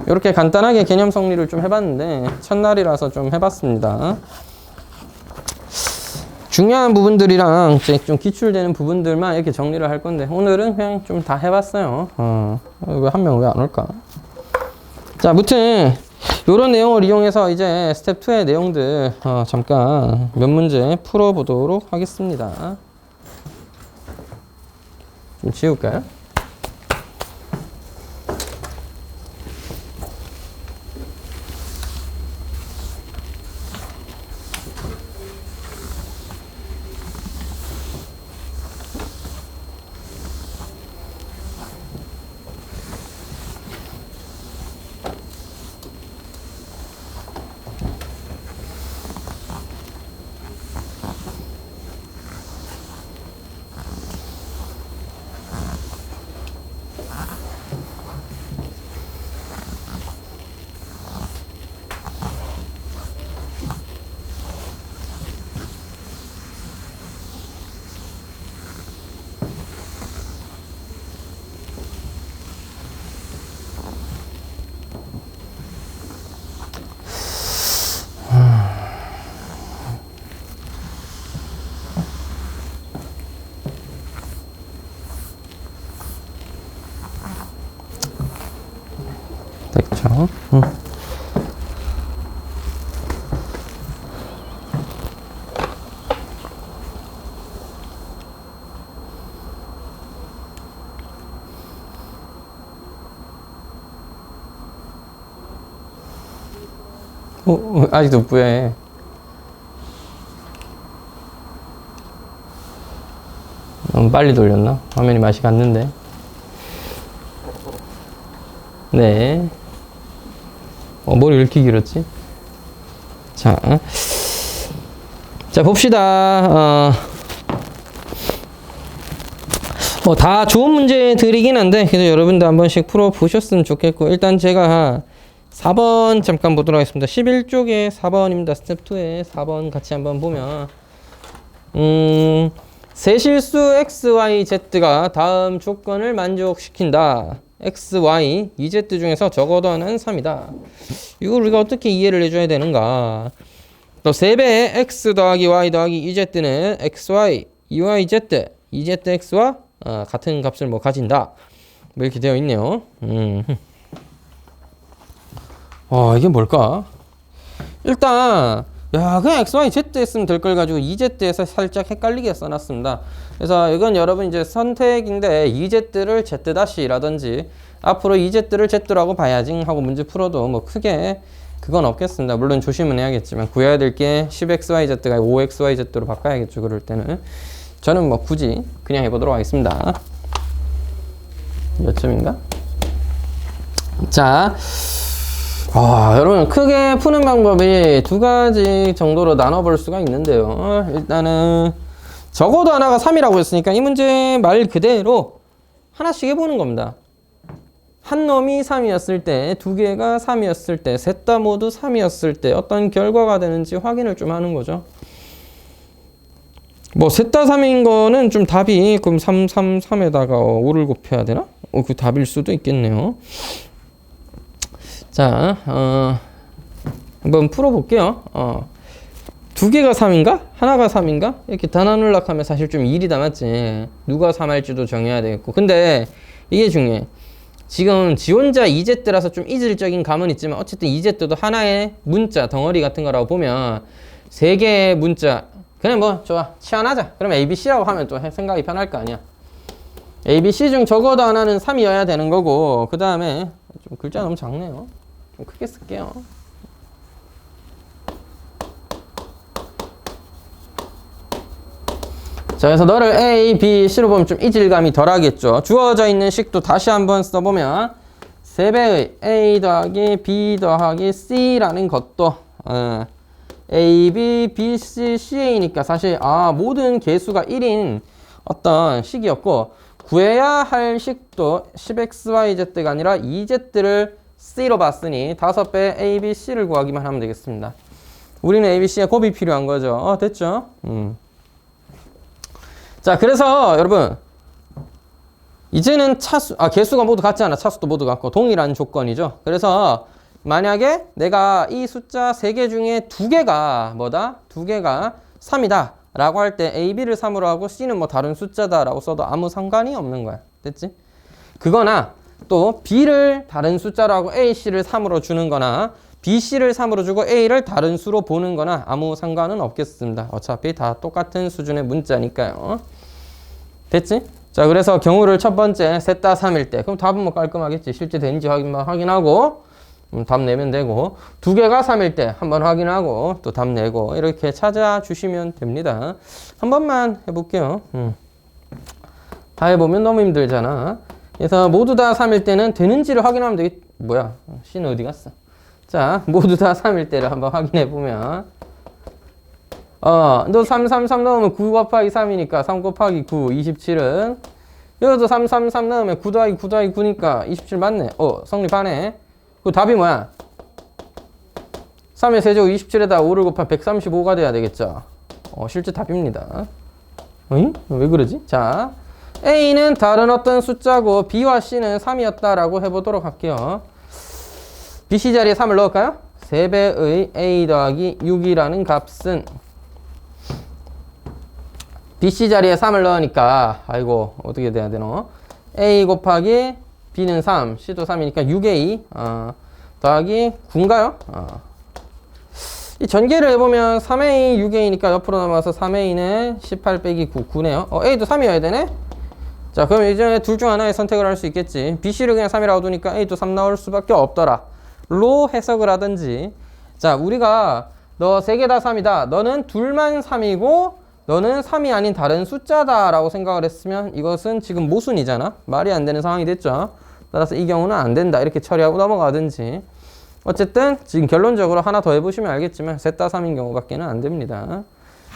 이렇게 간단하게 개념 정리를 좀 해봤는데 첫날이라서 좀 해봤습니다. 중요한 부분들이랑 이제 좀 기출되는 부분들만 이렇게 정리를 할 건데 오늘은 그냥 좀 다 해봤어요. 왜 한 명 왜 안 올까? 자, 아무튼 이런 내용을 이용해서 이제 스텝 2의 내용들 잠깐 몇 문제 풀어보도록 하겠습니다. 좀 지울까요? 됐죠? 아직도 뿌해. 너무 빨리 돌렸나? 화면이 맛이 갔는데. 네. 머리 왜 이렇게 길었지? 자, 봅시다. 다 좋은 문제들이긴 한데, 그래도 여러분도 한 번씩 풀어보셨으면 좋겠고, 일단 제가 4번 잠깐 보도록 하겠습니다. 11쪽에 4번입니다. 스텝 2에 4번 같이 한번 보면, 세실수 x, y, z가 다음 조건을 만족시킨다. x, y, ez 중에서 적어도 하나는 3이다. 이걸 우리가 어떻게 이해를 해줘야 되는가? 또 3배의 x 더하기 y 더하기 ez는 xy, eyz, ezx와 같은 값을 뭐 가진다. 뭐 이렇게 되어 있네요. 이게 뭘까? 일단 야 그냥 x, y, z 했으면 될 걸 가지고 ez에서 살짝 헷갈리게 써놨습니다. 그래서 이건 여러분 이제 선택인데 ez를 z-라든지 앞으로 ez를 z라고 봐야지 하고 문제 풀어도 뭐 크게 그건 없겠습니다. 물론 조심은 해야겠지만 구해야 될 게 10xyz가 5xyz로 바꿔야겠죠. 그럴 때는 저는 뭐 굳이 그냥 해보도록 하겠습니다. 몇 점인가? 자, 여러분 크게 푸는 방법이 두 가지 정도로 나눠볼 수가 있는데요. 일단은 적어도 하나가 3이라고 했으니까 이 문제 말 그대로 하나씩 해보는 겁니다. 한 놈이 3이었을 때, 두 개가 3이었을 때, 셋 다 모두 3이었을 때 어떤 결과가 되는지 확인을 좀 하는 거죠. 뭐 셋 다 3인 거는 좀 답이 그럼 3, 3, 3에다가 5를 곱해야 되나? 그 답일 수도 있겠네요. 자, 한번 풀어볼게요. 두 개가 3인가? 하나가 3인가? 이렇게 다 나누려고 하면 사실 좀 일이 남았지. 누가 3 할지도 정해야 되겠고. 근데 이게 중요해. 지금 지 혼자 EZ라서 좀 이질적인 감은 있지만 어쨌든 EZ도 하나의 문자, 덩어리 같은 거라고 보면 세 개의 문자, 그냥 뭐 좋아, 치환하자. 그럼 ABC라고 하면 또 생각이 편할 거 아니야. ABC 중 적어도 하나는 3이어야 되는 거고, 그 다음에 좀 글자 너무 작네요. 좀 크게 쓸게요. 자, 그래서 너를 A, B, C로 보면 좀 이질감이 덜하겠죠. 주어져 있는 식도 다시 한번 써보면 3배의 A 더하기 B 더하기 C라는 것도 A, B, B, C, C이니까 사실 모든 개수가 1인 어떤 식이었고, 구해야 할 식도 10xyz가 아니라 ez를 c로 봤으니 5배 a, b, c를 구하기만 하면 되겠습니다. 우리는 a, b, c에 곱이 필요한 거죠. 됐죠? 자, 그래서 여러분 이제는 차수, 개수가 모두 같지 않아. 차수도 모두 같고 동일한 조건이죠. 그래서 만약에 내가 이 숫자 3개 중에 2개가 뭐다? 2개가 3이다 라고 할 때 A, B를 3으로 하고 C는 뭐 다른 숫자다 라고 써도 아무 상관이 없는 거야. 됐지? 그거나 또 B를 다른 숫자로 하고 A, C를 3으로 주는 거나 B, C를 3으로 주고 A를 다른 수로 보는 거나 아무 상관은 없겠습니다. 어차피 다 똑같은 수준의 문자니까요. 됐지? 자, 그래서 경우를 첫 번째 셋 다 3일 때 그럼 답은 뭐 깔끔하겠지. 실제 되는지 확인하고 답 내면 되고, 2개가 3일 때 한번 확인하고 또 답 내고 이렇게 찾아주시면 됩니다. 한 번만 해볼게요. 다 해보면 너무 힘들잖아. 그래서 모두 다 3일 때는 되는지를 확인하면 되겠... 뭐야? C는 어디 갔어? 자, 모두 다 3일 때를 한번 확인해보면 너 3, 3, 3 넣으면 9 곱하기 3이니까 3 곱하기 9, 27은 여기도 3, 3, 3 넣으면 9 더하기 9 더하기 9니까 27 맞네. 성립하네. 그 답이 뭐야? 3의 세제곱 27에다 5를 곱하면 135가 돼야 되겠죠. 실제 답입니다. 왜 그러지? 자, A는 다른 어떤 숫자고 B와 C는 3이었다라고 해보도록 할게요. BC 자리에 3을 넣을까요? 3배의 A 더하기 6이라는 값은 BC 자리에 3을 넣으니까 어떻게 돼야 되노? A 곱하기 B는 3, C도 3이니까 6A 더하기 9인가요? 이 전개를 해보면 3A, 6A니까 옆으로 넘어가서 3A는 18 빼기 9, 9네요. A도 3이어야 되네? 자, 그럼 이제 둘 중 하나의 선택을 할 수 있겠지. BC를 그냥 3이라고 두니까 A도 3 나올 수밖에 없더라 로 해석을 하든지. 자, 우리가 너 3개 다 3이다. 너는 둘만 3이고 너는 3이 아닌 다른 숫자다 라고 생각을 했으면 이것은 지금 모순이잖아. 말이 안 되는 상황이 됐죠. 따라서 이 경우는 안 된다 이렇게 처리하고 넘어가든지. 어쨌든 지금 결론적으로 하나 더 해보시면 알겠지만 셋 다 3인 경우밖에는 안 됩니다.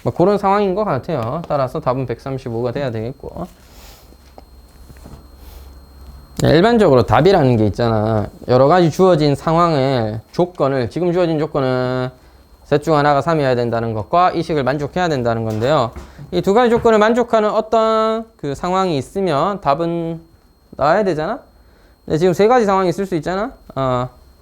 뭐 그런 상황인 것 같아요. 따라서 답은 135가 돼야 되겠고. 일반적으로 답이라는 게 있잖아. 여러 가지 주어진 상황의 조건을, 지금 주어진 조건은 셋 중 하나가 3이어야 된다는 것과 이 식을 만족해야 된다는 건데요. 이 두 가지 조건을 만족하는 어떤 그 상황이 있으면 답은 나와야 되잖아. 근데 지금 세 가지 상황이 있을 수 있잖아.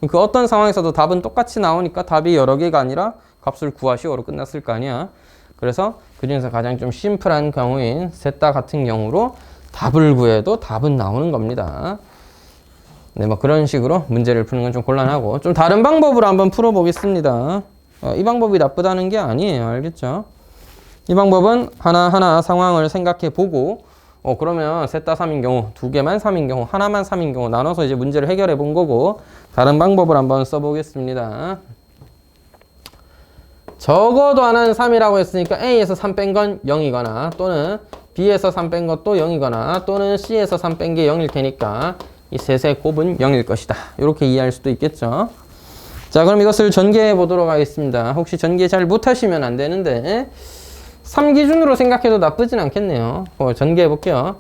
그 어떤 상황에서도 답은 똑같이 나오니까 답이 여러 개가 아니라 값을 구하시오로 끝났을 거 아니야. 그래서 그 중에서 가장 좀 심플한 경우인 셋 다 같은 경우로 답을 구해도 답은 나오는 겁니다. 네, 뭐 그런 식으로 문제를 푸는 건 좀 곤란하고, 좀 다른 방법으로 한번 풀어보겠습니다. 이 방법이 나쁘다는 게 아니에요. 알겠죠? 이 방법은 하나하나 상황을 생각해 보고, 그러면 셋 다 3인 경우, 두 개만 3인 경우, 하나만 3인 경우 나눠서 이제 문제를 해결해 본 거고, 다른 방법을 한번 써보겠습니다. 적어도 하나는 3이라고 했으니까 A에서 3 뺀 건 0이거나, 또는 B에서 3 뺀 것도 0이거나, 또는 C에서 3 뺀 게 0일 테니까 이 셋의 곱은 0일 것이다. 이렇게 이해할 수도 있겠죠. 자, 그럼 이것을 전개해 보도록 하겠습니다. 혹시 전개 잘 못하시면 안 되는데 3 기준으로 생각해도 나쁘진 않겠네요. 전개해 볼게요.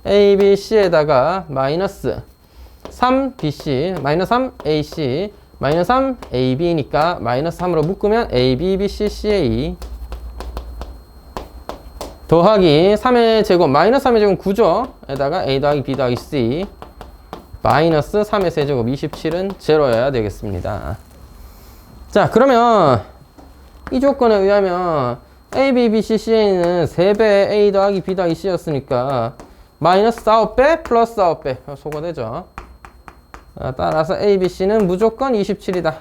A, B, C에다가 마이너스 3BC, 마이너스 3AC, 마이너스 3AB니까 마이너스 3으로 묶으면 AB, BC, CA 더하기 3의 제곱, 마이너스 3의 제곱 9죠. 에다가 A 더하기 B 더하기 C 마이너스 3의 세제곱 27은 제로여야 되겠습니다. 자, 그러면 이 조건에 의하면 A, B, B, C, C는 3배 A 더하기 B 더하기 C였으니까 마이너스 9배 플러스 9배 소거되죠. 따라서 A, B, C는 무조건 27이다.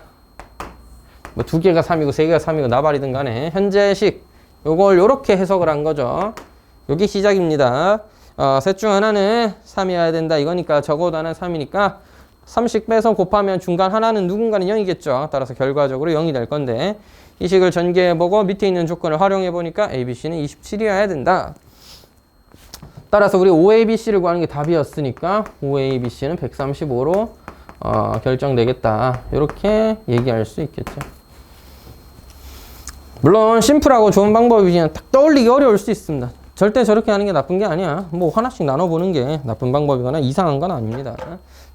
뭐 두 개가 3이고 세 개가 3이고 나발이든 간에 현재식 요걸 요렇게 해석을 한 거죠. 요게 시작입니다. 셋 중 하나는 3이어야 된다 이거니까 적어도 하나는 3이니까 3씩 빼서 곱하면 중간 하나는 누군가는 0이겠죠. 따라서 결과적으로 0이 될 건데 이 식을 전개해보고 밑에 있는 조건을 활용해보니까 ABC는 27이어야 된다. 따라서 우리 OABC를 구하는 게 답이었으니까 OABC는 135로 결정되겠다. 이렇게 얘기할 수 있겠죠. 물론 심플하고 좋은 방법이지만 딱 떠올리기 어려울 수 있습니다. 절대 저렇게 하는 게 나쁜 게 아니야. 뭐 하나씩 나눠보는 게 나쁜 방법이거나 이상한 건 아닙니다.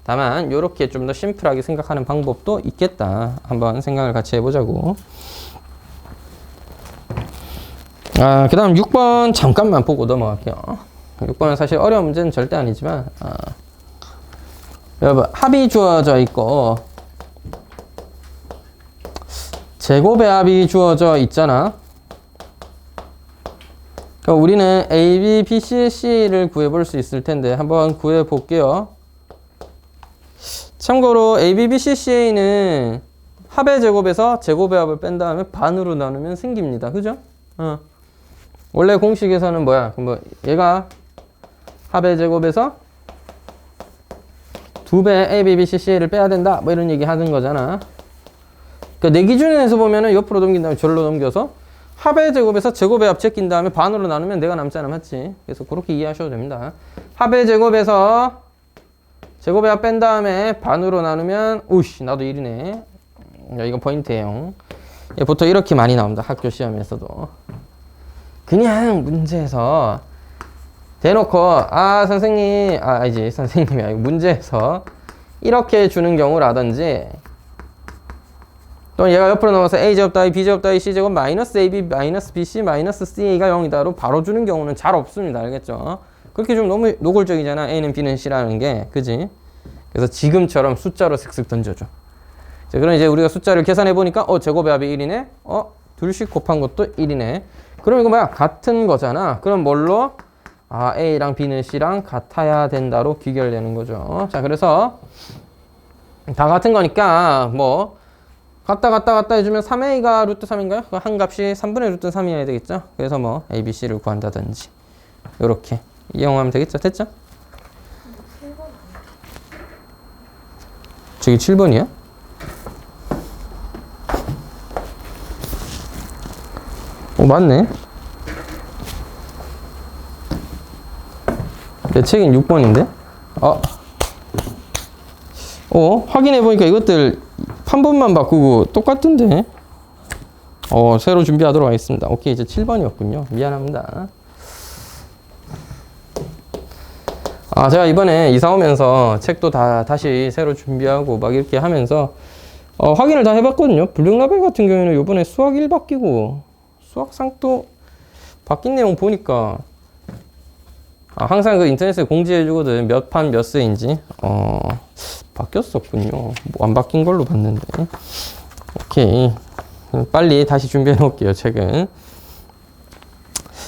다만 이렇게 좀 더 심플하게 생각하는 방법도 있겠다. 한번 생각을 같이 해보자고. 그 다음 6번 잠깐만 보고 넘어갈게요. 6번은 사실 어려운 문제는 절대 아니지만 여러분 합이 주어져 있고 제곱의 합이 주어져 있잖아. 그럼 우리는 A, B, B, C, C를 구해볼 수 있을 텐데 한번 구해볼게요. 참고로 A, B, B, C, C는 합의 제곱에서 제곱의 합을 뺀 다음에 반으로 나누면 생깁니다. 그죠? 원래 공식에서는 뭐야? 뭐 얘가 합의 제곱에서 2배 A, B, B, C, C를 빼야 된다. 뭐 이런 얘기 하는 거잖아. 그러니까 내 기준에서 보면은 옆으로 넘긴 다음에 절로 넘겨서 합의 제곱에서 제곱의 합 제낀 다음에 반으로 나누면 내가 남잖아. 맞지? 그래서 그렇게 이해하셔도 됩니다. 합의 제곱에서 제곱의 합 뺀 다음에 반으로 나누면 오이씨 나도 1이네. 야, 이거 포인트예요. 보통 이렇게 많이 나옵니다. 학교 시험에서도. 그냥 문제에서 대놓고 선생님 아니지 선생님이 아니고 문제에서 이렇게 주는 경우라든지 또 얘가 옆으로 넘어서 A제곱 더하기 B제곱 더하기 C제곱 마이너스 AB 마이너스 BC 마이너스 CA가 0이다로 바로 주는 경우는 잘 없습니다. 알겠죠? 그렇게 좀 너무 노골적이잖아. A는 B는 C라는 게. 그지? 그래서 지금처럼 숫자로 슥슥 던져줘. 자, 그럼 이제 우리가 숫자를 계산해 보니까 제곱의 합이 1이네. 둘씩 곱한 것도 1이네. 그럼 이거 뭐야? 같은 거잖아. 그럼 뭘로? A랑 B는 C랑 같아야 된다로 귀결되는 거죠. 자, 그래서 다 같은 거니까 뭐 같다 해주면 3a가 루트 3인가요? 한 값이 3분의 루트 3이어야 되겠죠? 그래서 뭐 a, b, c를 구한다든지 요렇게 이용하면 되겠죠? 됐죠? 저기 7번이야? 맞네. 내 책은 6번인데? 확인해보니까 이것들 판본만 바꾸고 똑같던데? 새로 준비하도록 하겠습니다. 오케이, 이제 7번이었군요. 미안합니다. 제가 이번에 이사 오면서 책도 다시 새로 준비하고 막 이렇게 하면서 확인을 다 해봤거든요. 블랙라벨 같은 경우에는 이번에 수학 1 바뀌고 수학상 또 바뀐 내용 보니까 항상 그 인터넷에 공지해 주거든. 몇 판 몇 세인지. 바뀌었었군요. 뭐 안 바뀐 걸로 봤는데. 오케이. 빨리 다시 준비해 놓을게요, 책은.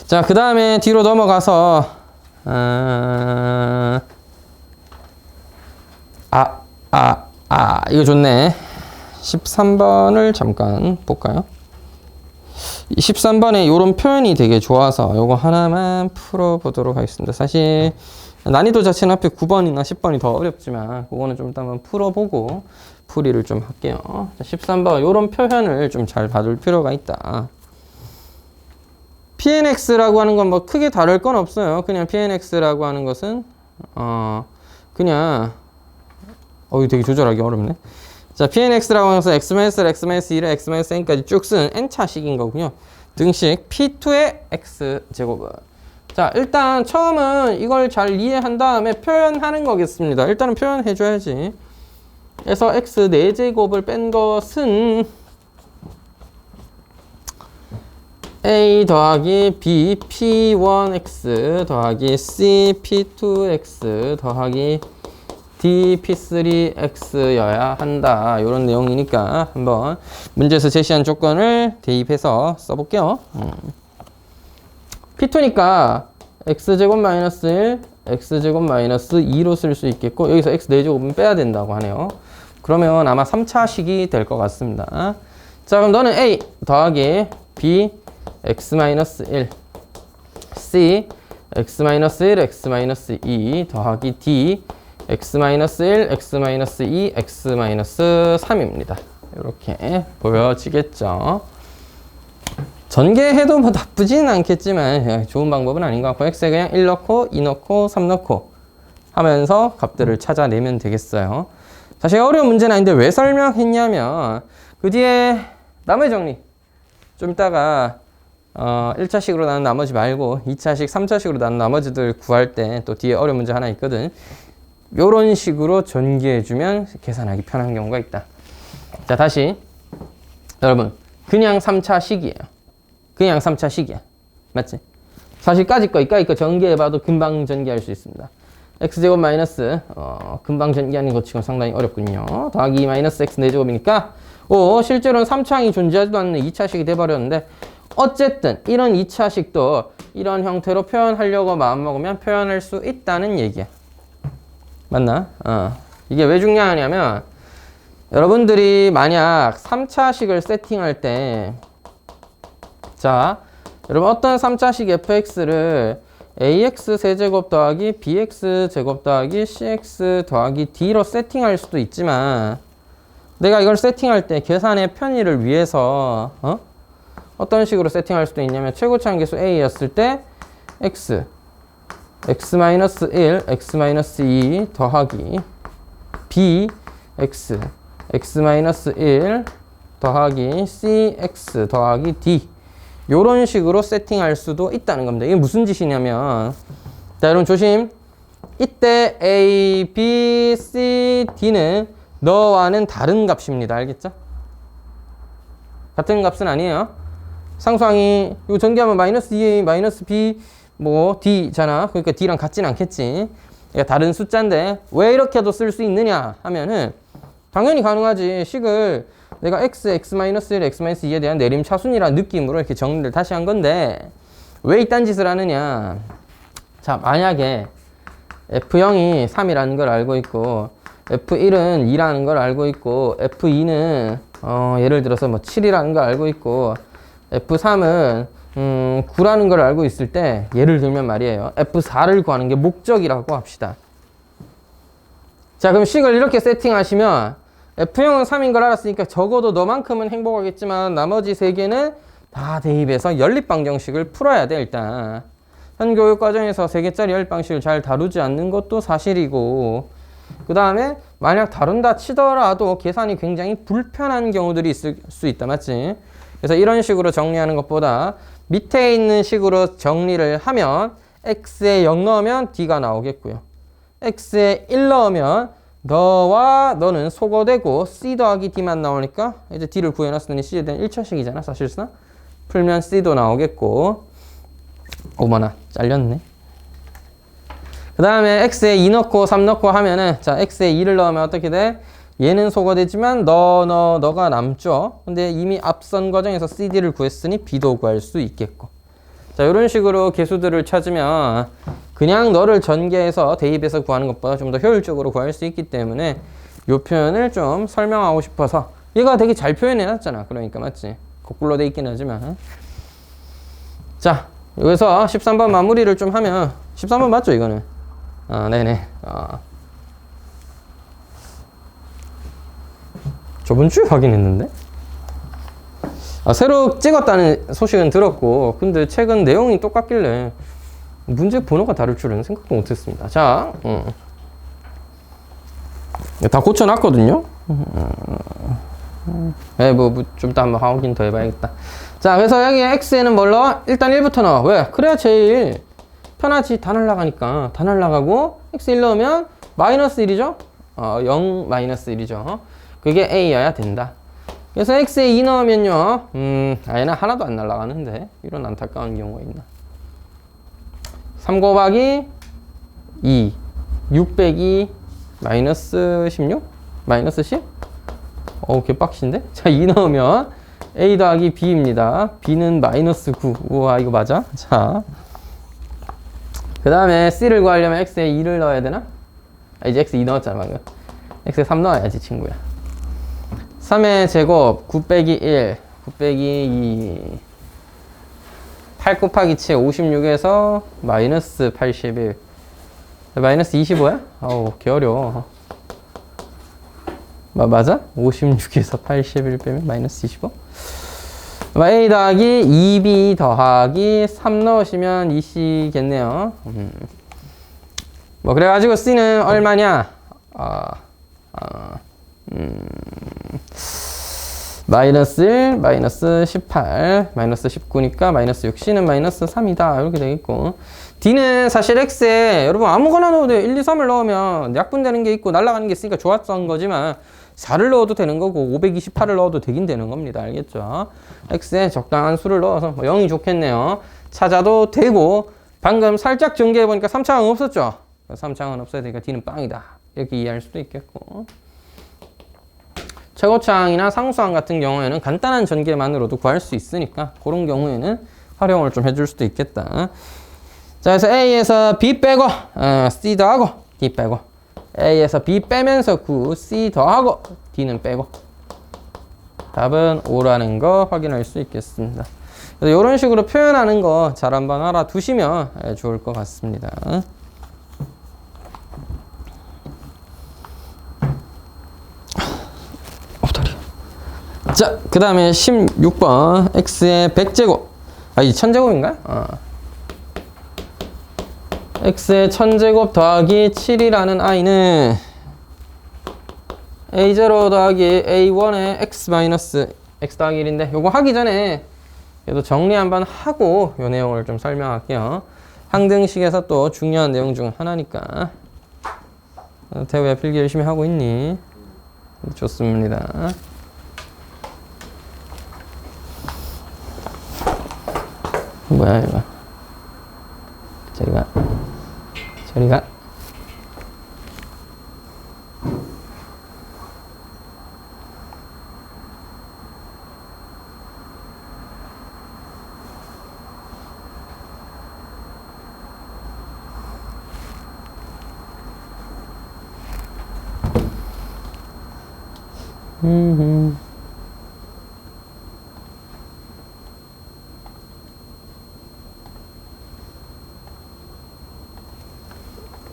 자, 그 다음에 뒤로 넘어가서, 이거 좋네. 13번을 잠깐 볼까요? 13번에 이런 표현이 되게 좋아서 요거 하나만 풀어보도록 하겠습니다. 사실 난이도 자체는 앞에 9번이나 10번이 더 어렵지만 그거는 좀 이따 풀어보고 풀이를 좀 할게요. 13번 이런 표현을 좀 잘 봐둘 필요가 있다. pnx라고 하는 건 뭐 크게 다를 건 없어요. 그냥 pnx라고 하는 것은 그냥 이거 되게 조절하기 어렵네. 자, pnx라고 하는 것은 x-1, x-2를 x-n까지 쭉 쓴 n차식인 거고요. 등식 p2의 x제곱은. 자, 일단 처음은 이걸 잘 이해한 다음에 표현하는 거겠습니다. 일단은 표현해줘야지. 그래서 x 4제곱을 뺀 것은 a 더하기 b p1x 더하기 c p2x 더하기 d p3x여야 한다. 이런 내용이니까 한번 문제에서 제시한 조건을 대입해서 써볼게요. p2니까 x제곱 마이너스 1, x제곱 마이너스 2로 쓸 수 있겠고 여기서 x 4제곱은 빼야 된다고 하네요. 그러면 아마 3차식이 될 것 같습니다. 자, 그럼 너는 a 더하기 b x-1 c x-1 x-2 더하기 d x-1 x-2 x-3입니다. 이렇게 보여지겠죠. 전개해도 뭐 나쁘진 않겠지만 좋은 방법은 아닌 것 같고 x에 그냥 1 넣고 2 넣고 3 넣고 하면서 값들을 찾아내면 되겠어요. 사실 어려운 문제는 아닌데 왜 설명했냐면 그 뒤에 나머지 정리 좀 이따가 1차식으로 나눈 나머지 말고 2차식, 3차식으로 나눈 나머지들 구할 때 또 뒤에 어려운 문제 하나 있거든. 요런 식으로 전개해주면 계산하기 편한 경우가 있다. 자, 다시 여러분 그냥 3차식이에요. 그냥 3차식이야. 맞지? 사실 까짓 거 이까짓 거 전개해봐도 금방 전개할 수 있습니다. x제곱 마이너스 금방 전개하는 것 치고는 상당히 어렵군요. 더하기 마이너스 x 4제곱이니까 실제로는 3차항이 존재하지도 않는 2차식이 돼버렸는데 어쨌든 이런 2차식도 이런 형태로 표현하려고 마음먹으면 표현할 수 있다는 얘기야. 맞나? 이게 왜 중요하냐면 여러분들이 만약 3차식을 세팅할 때 자, 여러분 어떤 3차식 fx를 ax 세제곱 더하기 bx 제곱 더하기 cx 더하기 d로 세팅할 수도 있지만 내가 이걸 세팅할 때 계산의 편의를 위해서 어떤 식으로 세팅할 수도 있냐면 최고치 함계수 a였을 때 x x-1 x-2 더하기 b x x-1 더하기 cx 더하기 d 요런 식으로 세팅할 수도 있다는 겁니다. 이게 무슨 짓이냐면 자, 여러분 조심. 이때 a, b, c, d는 너와는 다른 값입니다. 알겠죠? 같은 값은 아니에요. 상수항이 이거 전개하면 마이너스 2a, 마이너스 b, 뭐 d잖아. 그러니까 d랑 같진 않겠지. 그러니까 다른 숫자인데 왜 이렇게도 쓸 수 있느냐 하면은 당연히 가능하지. 식을 내가 x, x-1, x-2에 대한 내림차순이라는 느낌으로 이렇게 정리를 다시 한 건데 왜 이딴 짓을 하느냐. 자, 만약에 f0이 3이라는 걸 알고 있고 f1은 2라는 걸 알고 있고 f2는 예를 들어서 뭐 7이라는 걸 알고 있고 f3은 9라는 걸 알고 있을 때 예를 들면 말이에요. f4를 구하는 게 목적이라고 합시다. 자, 그럼 식을 이렇게 세팅하시면 F형은 3인 걸 알았으니까 적어도 너만큼은 행복하겠지만 나머지 3개는 다 대입해서 연립방정식을 풀어야 돼. 일단 현 교육과정에서 3개짜리 연립방식을 잘 다루지 않는 것도 사실이고 그 다음에 만약 다룬다 치더라도 계산이 굉장히 불편한 경우들이 있을 수 있다. 맞지? 그래서 이런 식으로 정리하는 것보다 밑에 있는 식으로 정리를 하면 x에 0 넣으면 d가 나오겠고요. x에 1 넣으면 너와 너는 소거되고 c 더하기 d만 나오니까 이제 d를 구해놨으니 c에 대한 1차식이잖아 사실상. 풀면 c도 나오겠고 어머나 잘렸네. 그 다음에 x에 2 넣고 3 넣고 하면은, 자, x에 2를 넣으면 어떻게 돼? 얘는 소거되지만 너가 남죠. 근데 이미 앞선 과정에서 CD를 구했으니 B도 구할 수 있겠고. 자, 이런 식으로 개수들을 찾으면 그냥 너를 전개해서 대입해서 구하는 것보다 좀 더 효율적으로 구할 수 있기 때문에 이 표현을 좀 설명하고 싶어서 얘가 되게 잘 표현해놨잖아. 그러니까 맞지? 거꾸로 돼 있긴 하지만. 자, 여기서 13번 마무리를 좀 하면 13번 맞죠 이거는? 네네. 저번 주에 확인했는데? 새로 찍었다는 소식은 들었고, 근데 최근 내용이 똑같길래 문제 번호가 다를 줄은 생각도 못했습니다. 자, 다 고쳐놨거든요. 네, 좀 이따 한번 확인 더 해봐야겠다. 자, 그래서 여기 x에는 뭘 넣어? 일단 1부터 넣어. 왜? 그래야 제일 편하지. 다 날라가니까. 다 날라가고, x 1 넣으면 마이너스 1이죠? 0 마이너스 1이죠. 그게 a여야 된다. 그래서 x에 2 넣으면요, 얘는 하나도 안 날아가는데, 이런 안타까운 경우가 있나. 3 곱하기 2, 6 빼기 마이너스 16? 마이너스 10? 개빡신데? 자, 2 넣으면 a 더하기 b입니다. b는 마이너스 9. 우와, 이거 맞아? 자, 그 다음에 c를 구하려면 x에 2를 넣어야 되나? 이제 x 2 넣었잖아, 방금. x에 3 넣어야지, 친구야. 3의 제곱 9 빼기 1, 9 빼기 2, 8 곱하기 7, 56에서 마이너스 81. 마이너스 25야? 개어려워. 맞아? 56에서 81 빼면 마이너스 25? a 더하기 2b 더하기 3 넣으시면 2c겠네요. 그래가지고 c는 얼마냐? 마이너스 1, 마이너스 18, 마이너스 19니까 마이너스 6, C는 마이너스 3이다. 이렇게 되겠고. D는 사실 X에 여러분 아무거나 넣어도 돼요. 1, 2, 3을 넣으면 약분되는 게 있고 날아가는 게 있으니까 좋았던 거지만 4를 넣어도 되는 거고 528을 넣어도 되긴 되는 겁니다. 알겠죠? X에 적당한 수를 넣어서 0이 좋겠네요. 찾아도 되고 방금 살짝 전개해보니까 3차항 없었죠? 3차항은 없어야 되니까 D는 빵이다. 이렇게 이해할 수도 있겠고. 최고차항이나 상수항 같은 경우에는 간단한 전개만으로도 구할 수 있으니까 그런 경우에는 활용을 좀 해줄 수도 있겠다. 자, 그래서 A에서 B 빼고 C 더하고 D 빼고 A에서 B 빼면서 9, C 더하고 D는 빼고 답은 5라는 거 확인할 수 있겠습니다. 그래서 이런 식으로 표현하는 거 잘 한번 알아두시면 좋을 것 같습니다. 자, 그 다음에 16번 x의 100제곱 이 1000제곱인가요? x의 1000제곱 더하기 7이라는 i는 a0 더하기 a1의 x 마이너스 x 더하기 1인데 요거 하기 전에 그래도 정리 한번 하고 요 내용을 좀 설명할게요. 항등식에서 또 중요한 내용 중 하나니까. 태우야 필기 열심히 하고 있니? 좋습니다. 뭐야 이거? 저리 가.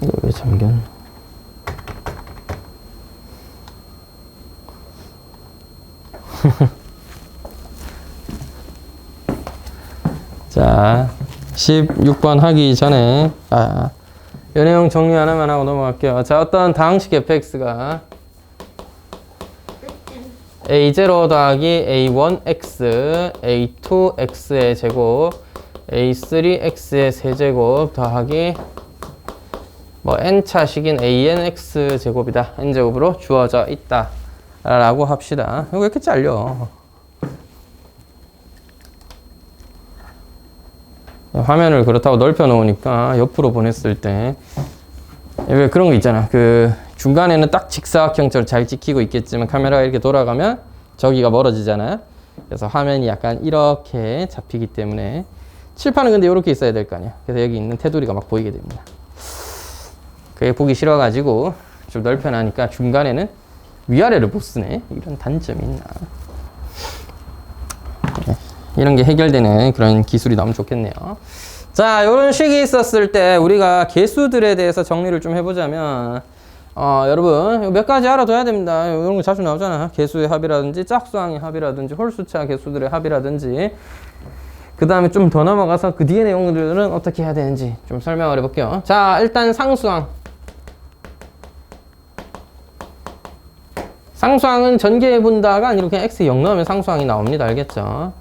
이거 왜 잠겼나? 자, 16번 하기 전에 이 내용 정리 하나만 하고 넘어갈게요. 자, 어떤 다항식 fx가 a0 더하기 a1x, a2x의 제곱, a3x의 세제곱 더하기 n차식인 anx 제곱이다. n제곱으로 주어져 있다. 라고 합시다. 이거 왜 이렇게 잘려? 화면을 그렇다고 넓혀 놓으니까 옆으로 보냈을 때 왜 그런 거 있잖아. 그 중간에는 딱 직사각형처럼 잘 찍히고 있겠지만 카메라가 이렇게 돌아가면 저기가 멀어지잖아요. 그래서 화면이 약간 이렇게 잡히기 때문에 칠판은 근데 이렇게 있어야 될 거 아니야. 그래서 여기 있는 테두리가 막 보이게 됩니다. 그게 보기 싫어가지고 좀 넓혀놔니까 중간에는 위아래를 못 쓰네. 이런 단점이 있나. 네, 이런 게 해결되는 그런 기술이 나오면 좋겠네요. 자, 이런 식이 있었을 때 우리가 개수들에 대해서 정리를 좀 해보자면 여러분 몇 가지 알아둬야 됩니다. 이런 거 자주 나오잖아. 개수의 합이라든지 짝수항의 합이라든지 홀수차 개수들의 합이라든지 그 다음에 좀 더 넘어가서 그 뒤에 내용들은 어떻게 해야 되는지 좀 설명을 해볼게요. 자, 일단 상수항. 상수항은 전개해본다가 아니고 그냥 x에 0 넣으면 상수항이 나옵니다. 알겠죠?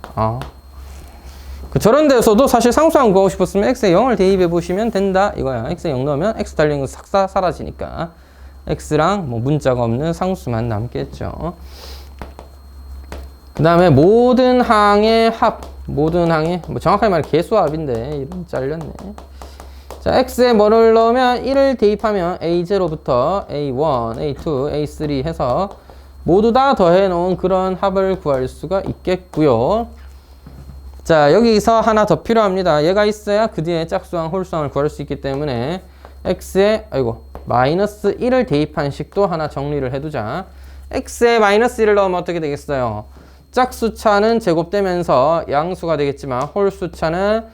저런 데서도 사실 상수항 구하고 싶었으면 x에 0을 대입해 보시면 된다 이거야. x에 0 넣으면 x 달린 거 싹 사라지니까 x랑 뭐 문자가 없는 상수만 남겠죠. 그 다음에 모든 항의 합, 모든 항의 뭐 정확하게 말해 개수합인데 이름 잘렸네. 자, x에 뭐를 넣으면 1을 대입하면 a0부터 a1, a2, a3 해서 모두 다 더해 놓은 그런 합을 구할 수가 있겠고요. 자, 여기서 하나 더 필요합니다. 얘가 있어야 그 뒤에 짝수항, 홀수항을 구할 수 있기 때문에 x에 마이너스 1을 대입한 식도 하나 정리를 해두자. x에 마이너스 1을 넣으면 어떻게 되겠어요? 짝수차는 제곱되면서 양수가 되겠지만 홀수차는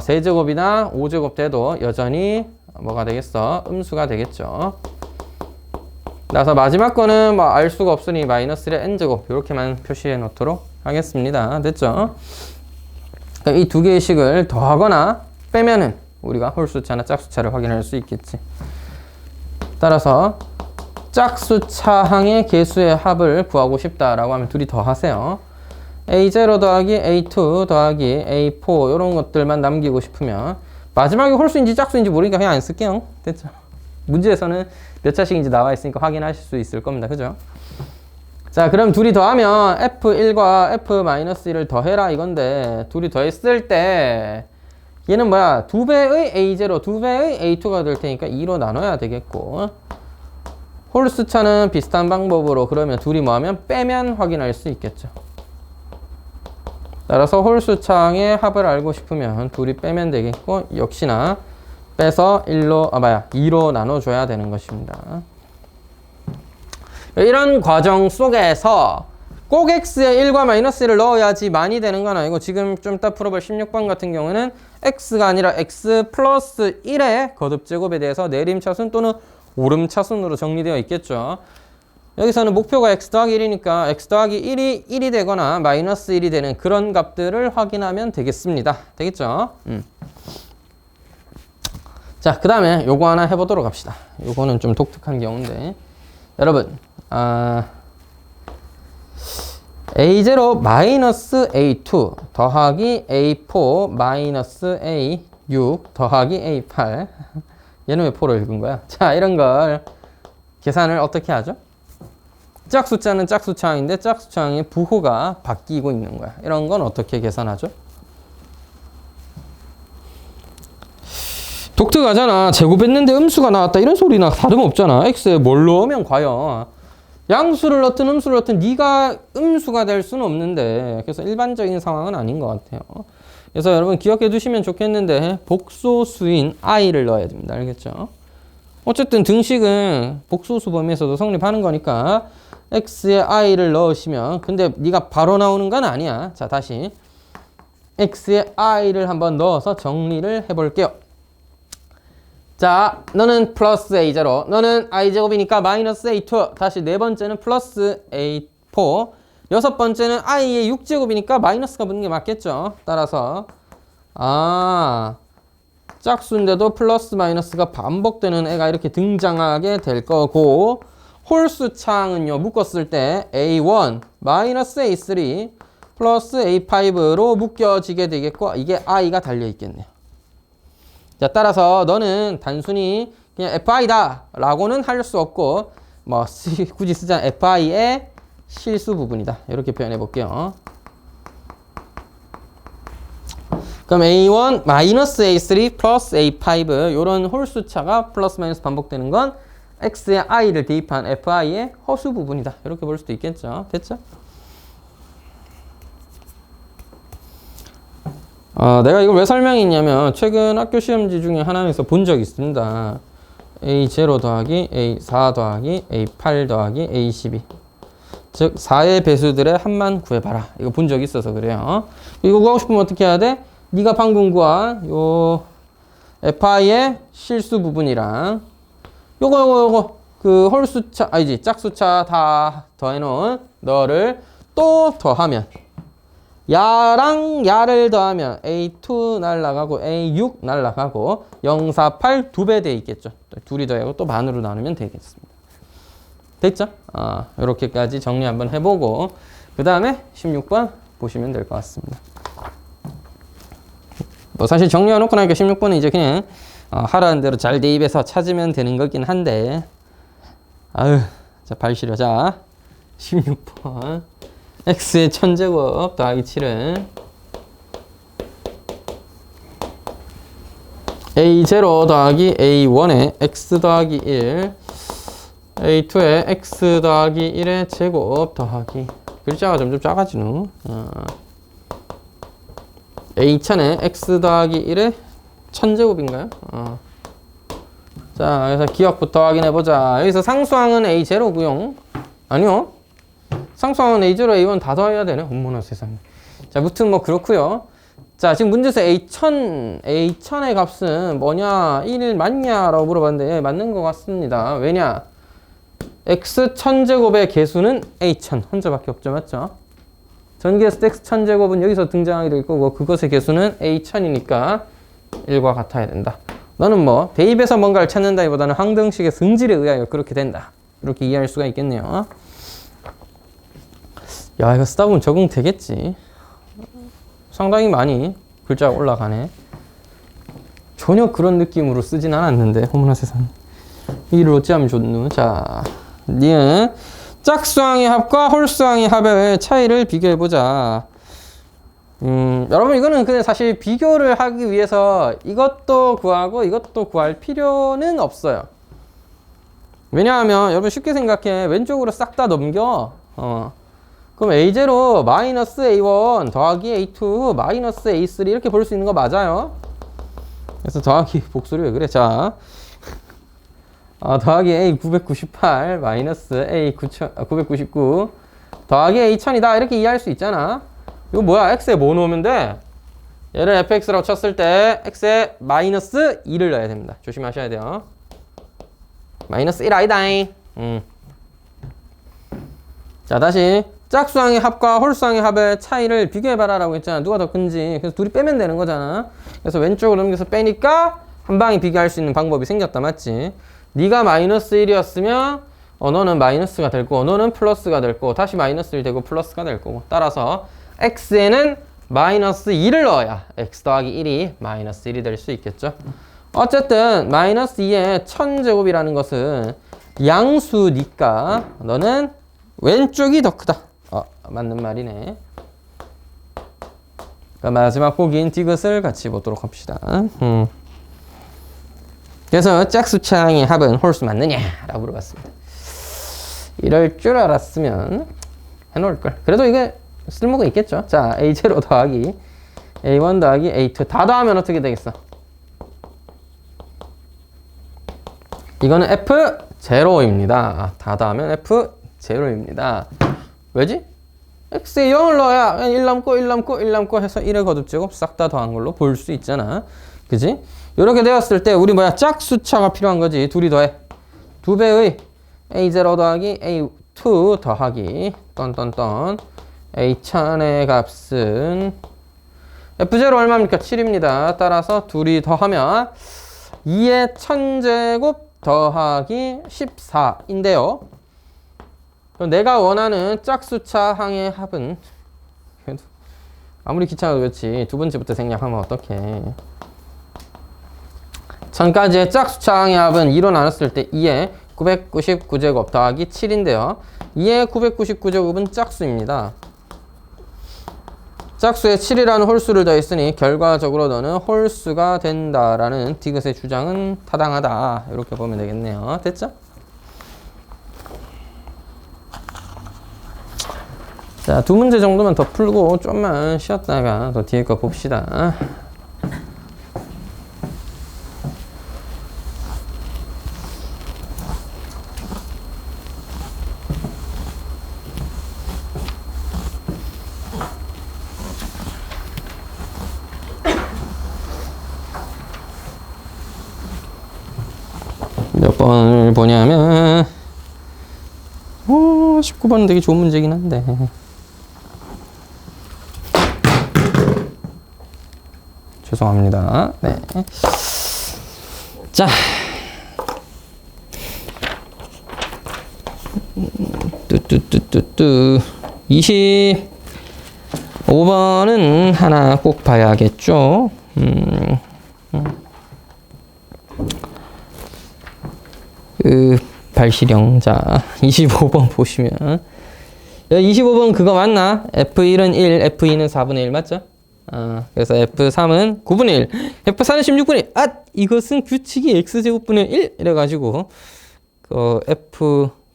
세제곱이나 5제곱 돼도 여전히 뭐가 되겠어? 음수가 되겠죠. 그래서 마지막 거는 뭐 알 수가 없으니 마이너스 1의 n제곱 이렇게만 표시해 놓도록 하겠습니다. 됐죠? 이 두 개의 식을 더하거나 빼면은 우리가 홀수차나 짝수차를 확인할 수 있겠지. 따라서 짝수차항의 개수의 합을 구하고 싶다라고 하면 둘이 더하세요. A0 더하기 A2 더하기 A4 이런 것들만 남기고 싶으면 마지막에 홀수인지 짝수인지 모르니까 그냥 안 쓸게요. 됐죠? 문제에서는 몇 차식인지 나와 있으니까 확인하실 수 있을 겁니다. 그죠? 자, 그럼 둘이 더하면 F1과 F-1을 더해라 이건데 둘이 더했을 때 얘는 뭐야? 2배의 A0, 2배의 A2가 될 테니까 2로 나눠야 되겠고 홀수차는 비슷한 방법으로 그러면 둘이 뭐하면 빼면 확인할 수 있겠죠. 따라서 홀수차항의 합을 알고 싶으면 둘이 빼면 되겠고 역시나 빼서 2로 나눠줘야 되는 것입니다. 이런 과정 속에서 꼭 x에 1과 마이너스 1을 넣어야지 많이 되는 건 아니고 지금 좀 이따 풀어볼 16번 같은 경우는 x가 아니라 x 플러스 1의 거듭제곱에 대해서 내림차순 또는 오름차순으로 정리되어 있겠죠. 여기서는 목표가 x 더하기 1이니까 x 더하기 1이 1이 되거나 마이너스 1이 되는 그런 값들을 확인하면 되겠습니다. 되겠죠? 자, 그 다음에 요거 하나 해보도록 합시다. 요거는 좀 독특한 경우인데 여러분 A0 마이너스 A2 더하기 A4 마이너스 A6 더하기 A8 얘는 왜 4로 읽은 거야? 자, 이런 걸 계산을 어떻게 하죠? 짝수자는 짝수차항인데 짝수차항의 부호가 바뀌고 있는 거야. 이런 건 어떻게 계산하죠? 독특하잖아. 제곱했는데 음수가 나왔다 이런 소리나 다름없잖아. x에 뭘 넣으면 과연 양수를 넣든 음수를 넣든 네가 음수가 될 수는 없는데 그래서 일반적인 상황은 아닌 것 같아요. 그래서 여러분 기억해 두시면 좋겠는데 복소수인 i를 넣어야 됩니다. 알겠죠? 어쨌든 등식은 복소수 범위에서도 성립하는 거니까 x에 i를 넣으시면 근데 네가 바로 나오는 건 아니야. 자, 다시 x에 i를 한번 넣어서 정리를 해볼게요. 자, 너는 플러스 A0, 너는 i제곱이니까 마이너스 A2, 다시 네 번째는 플러스 A4, 여섯 번째는 i의 6제곱이니까 마이너스가 붙는 게 맞겠죠. 따라서 짝수인데도 플러스 마이너스가 반복되는 애가 이렇게 등장하게 될 거고 홀수차항은요 묶었을 때 A1 마이너스 A3 플러스 A5로 묶여지게 되겠고 이게 i가 달려 있겠네요. 자, 따라서 너는 단순히 그냥 fi다 라고는 할 수 없고 뭐 굳이 쓰자 fi의 실수 부분이다 이렇게 표현해 볼게요. 그럼 A1 마이너스 A3 플러스 A5 요런 홀수차가 플러스 마이너스 반복되는 건 X의 I를 대입한 FI의 허수 부분이다. 이렇게 볼 수도 있겠죠. 됐죠? 내가 이걸 왜 설명했냐면 최근 학교 시험지 중에 하나에서 본 적이 있습니다. A0 더하기 A4 더하기 A8 더하기 A12 즉 4의 배수들의 합만 구해봐라. 이거 본 적이 있어서 그래요. 이거 구하고 싶으면 어떻게 해야 돼? 네가 방금 구한 요 FI의 실수 부분이랑 요거 그 홀수차 아니지 짝수차 다 더해놓은 너를 또 더하면 야랑 야를 더하면 A2 날라가고 A6 날라가고 0, 4, 8 두 배 돼 있겠죠. 둘이 더하고 또 반으로 나누면 되겠습니다. 됐죠? 이렇게까지 정리 한번 해보고 그 다음에 16번 보시면 될 것 같습니다. 뭐 사실 정리해놓고 나니까 16번은 이제 그냥 하라는 대로 잘 대입해서 찾으면 되는 거긴 한데 자 발 시려. 자 16번 x의 1000제곱 더하기 7은 a0 더하기 a1의 x 더하기 1 a2의 x 더하기 1의 제곱 더하기 글자가 점점 작아지노. a2000의 x 더하기 1의 1000제곱인가요? 자, 그래서 기억부터 확인해보자. 여기서 상수항은 a0고요. 아니요. 상수항은 a0, a1 다 더해야 되네. 어머나 세상에. 자, 무튼 뭐 그렇고요. 자, 지금 문제에서 a1000의 값은 뭐냐? 1 맞냐? 라고 물어봤는데 맞는 것 같습니다. 왜냐? x 1000제곱의 개수는 a1000 혼자밖에 없죠. 맞죠? 전개했을 x 1000제곱은 여기서 등장하게 될 거고 그것의 개수는 a1000이니까 1과 같아야 된다. 너는 뭐 대입해서 뭔가를 찾는다기보다는 항등식의 성질에 의하여 그렇게 된다. 이렇게 이해할 수가 있겠네요. 야, 이거 쓰다 보면 적응되겠지. 상당히 많이 글자가 올라가네. 전혀 그런 느낌으로 쓰진 않았는데 어머나 세상에. 이를 어찌하면 좋노. 자, 니은 짝수항의 합과 홀수항의 합의 차이를 비교해보자. 여러분 이거는 근데 사실 비교를 하기 위해서 이것도 구하고 이것도 구할 필요는 없어요. 왜냐하면 여러분 쉽게 생각해. 왼쪽으로 싹 다 넘겨. 그럼 A0 마이너스 A1 더하기 A2 마이너스 A3 이렇게 볼 수 있는 거 맞아요? 그래서 더하기 복수를 왜 그래? 자, 더하기 A998 마이너스 A999 더하기 A1000이다 이렇게 이해할 수 있잖아. 이거 뭐야? x에 뭐 넣으면 돼? 얘를 fx라고 쳤을 때 x에 마이너스 2를 넣어야 됩니다. 조심하셔야 돼요. 마이너스 1 아니다. 자, 다시 짝수항의 합과 홀수항의 합의 차이를 비교해봐라 라고 했잖아. 누가 더 큰지. 그래서 둘이 빼면 되는 거잖아. 그래서 왼쪽으로 넘겨서 빼니까 한 방에 비교할 수 있는 방법이 생겼다. 맞지? 네가 마이너스 1이었으면 너는 마이너스가 될 거고 너는 플러스가 될 거고 다시 마이너스 1 되고 플러스가 될 거고 따라서 x에는 마이너스 2를 넣어야 x 더하기 1이 마이너스 1이 될 수 있겠죠. 어쨌든 마이너스 2의 1000제곱이라는 것은 양수니까 너는 왼쪽이 더 크다. 맞는 말이네. 그러니까 마지막 보기인 디귿을 같이 보도록 합시다. 그래서 짝수차항의 합은 홀수 맞느냐? 라고 물어봤습니다. 이럴 줄 알았으면 해놓을걸. 그래도 이게 쓸모가 있겠죠. 자, A0 더하기 A1 더하기 A2 다 더하면 어떻게 되겠어? 이거는 F0입니다. 다 더하면 F0입니다. 왜지? X에 0을 넣어야 1 남고 1 남고 1 남고 해서 1의 거듭제곱 싹 다 더한 걸로 볼 수 있잖아. 그지? 이렇게 되었을 때 우리 뭐야? 짝수차가 필요한 거지. 둘이 더해. 2배의 A0 더하기 A2 더하기 떤떤떤 A1000의 값은 F0 얼마입니까? 7입니다. 따라서 둘이 더하면 2의 1000제곱 더하기 14인데요. 그럼 내가 원하는 짝수차항의 합은 아무리 귀찮아도 그렇지 두 번째부터 생략하면 어떡해. 1000까지의 짝수차항의 합은 2로 나눴을 때 2의 999제곱 더하기 7인데요. 2의 999제곱은 짝수입니다. 짝수에 7이라는 홀수를 더했으니 결과적으로 너는 홀수가 된다라는 디귿의 주장은 타당하다. 이렇게 보면 되겠네요. 됐죠? 자, 두 문제 정도만 더 풀고 좀만 쉬었다가 더 뒤에 거 봅시다. 몇 번을 보냐면 19번은 되게 좋은 문제긴 한데 죄송합니다. 네. 자, 뚜뚜뚜뚜뚜 25번은 하나 꼭 봐야겠죠. 발시령. 자, 25번 보시면 25번 그거 맞나? F1은 1, F2는 4분의 1 맞죠? 그래서 F3은 9분의 1, F4는 16분의 1. 이것은 규칙이 X제곱분의 1 이래가지고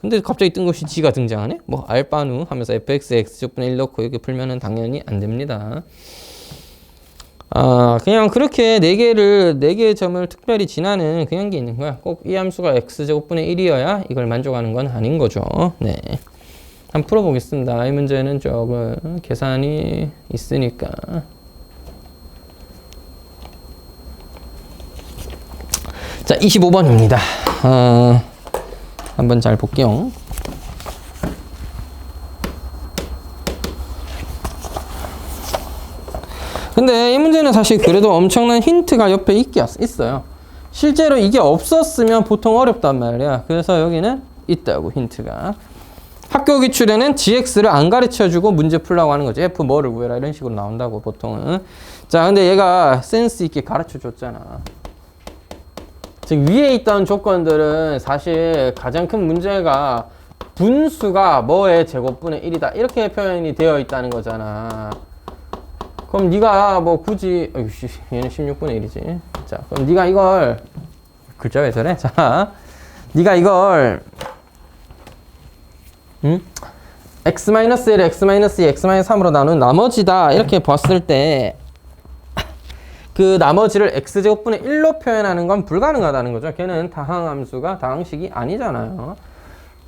근데 갑자기 뜬금없이 G가 등장하네? 뭐 알바누 하면서 fx X제곱분의 1 넣고 이렇게 풀면은 당연히 안 됩니다. 그냥 그렇게 4개의 점을 특별히 지나는 그냥 게 있는 거야. 꼭 이 함수가 X제곱분의 1이어야 이걸 만족하는 건 아닌 거죠. 네. 한번 풀어보겠습니다. 이 문제는 조금 계산이 있으니까. 자, 25번입니다. 한번 잘 볼게요. 근데 이 문제는 사실 그래도 엄청난 힌트가 옆에 있어요. 실제로 이게 없었으면 보통 어렵단 말이야. 그래서 여기는 있다고, 힌트가. 학교 기출에는 gx를 안 가르쳐주고 문제 풀라고 하는 거지. f 뭐를 구해라 이런 식으로 나온다고 보통은. 자, 근데 얘가 센스 있게 가르쳐줬잖아. 즉 위에 있던 조건들은 사실 가장 큰 문제가 분수가 뭐의 제곱분의 1이다 이렇게 표현이 되어 있다는 거잖아. 그럼 네가 뭐 굳이 얘는 16분의 1이지. 자, 그럼 네가 이걸 글자 왜 저래? 자, 네가 이걸 x-1, x-2, x-3으로 나눈 나머지다 이렇게 봤을 때 그 나머지를 x제곱분의 1로 표현하는 건 불가능하다는 거죠. 걔는 다항함수가 다항식이 아니잖아요.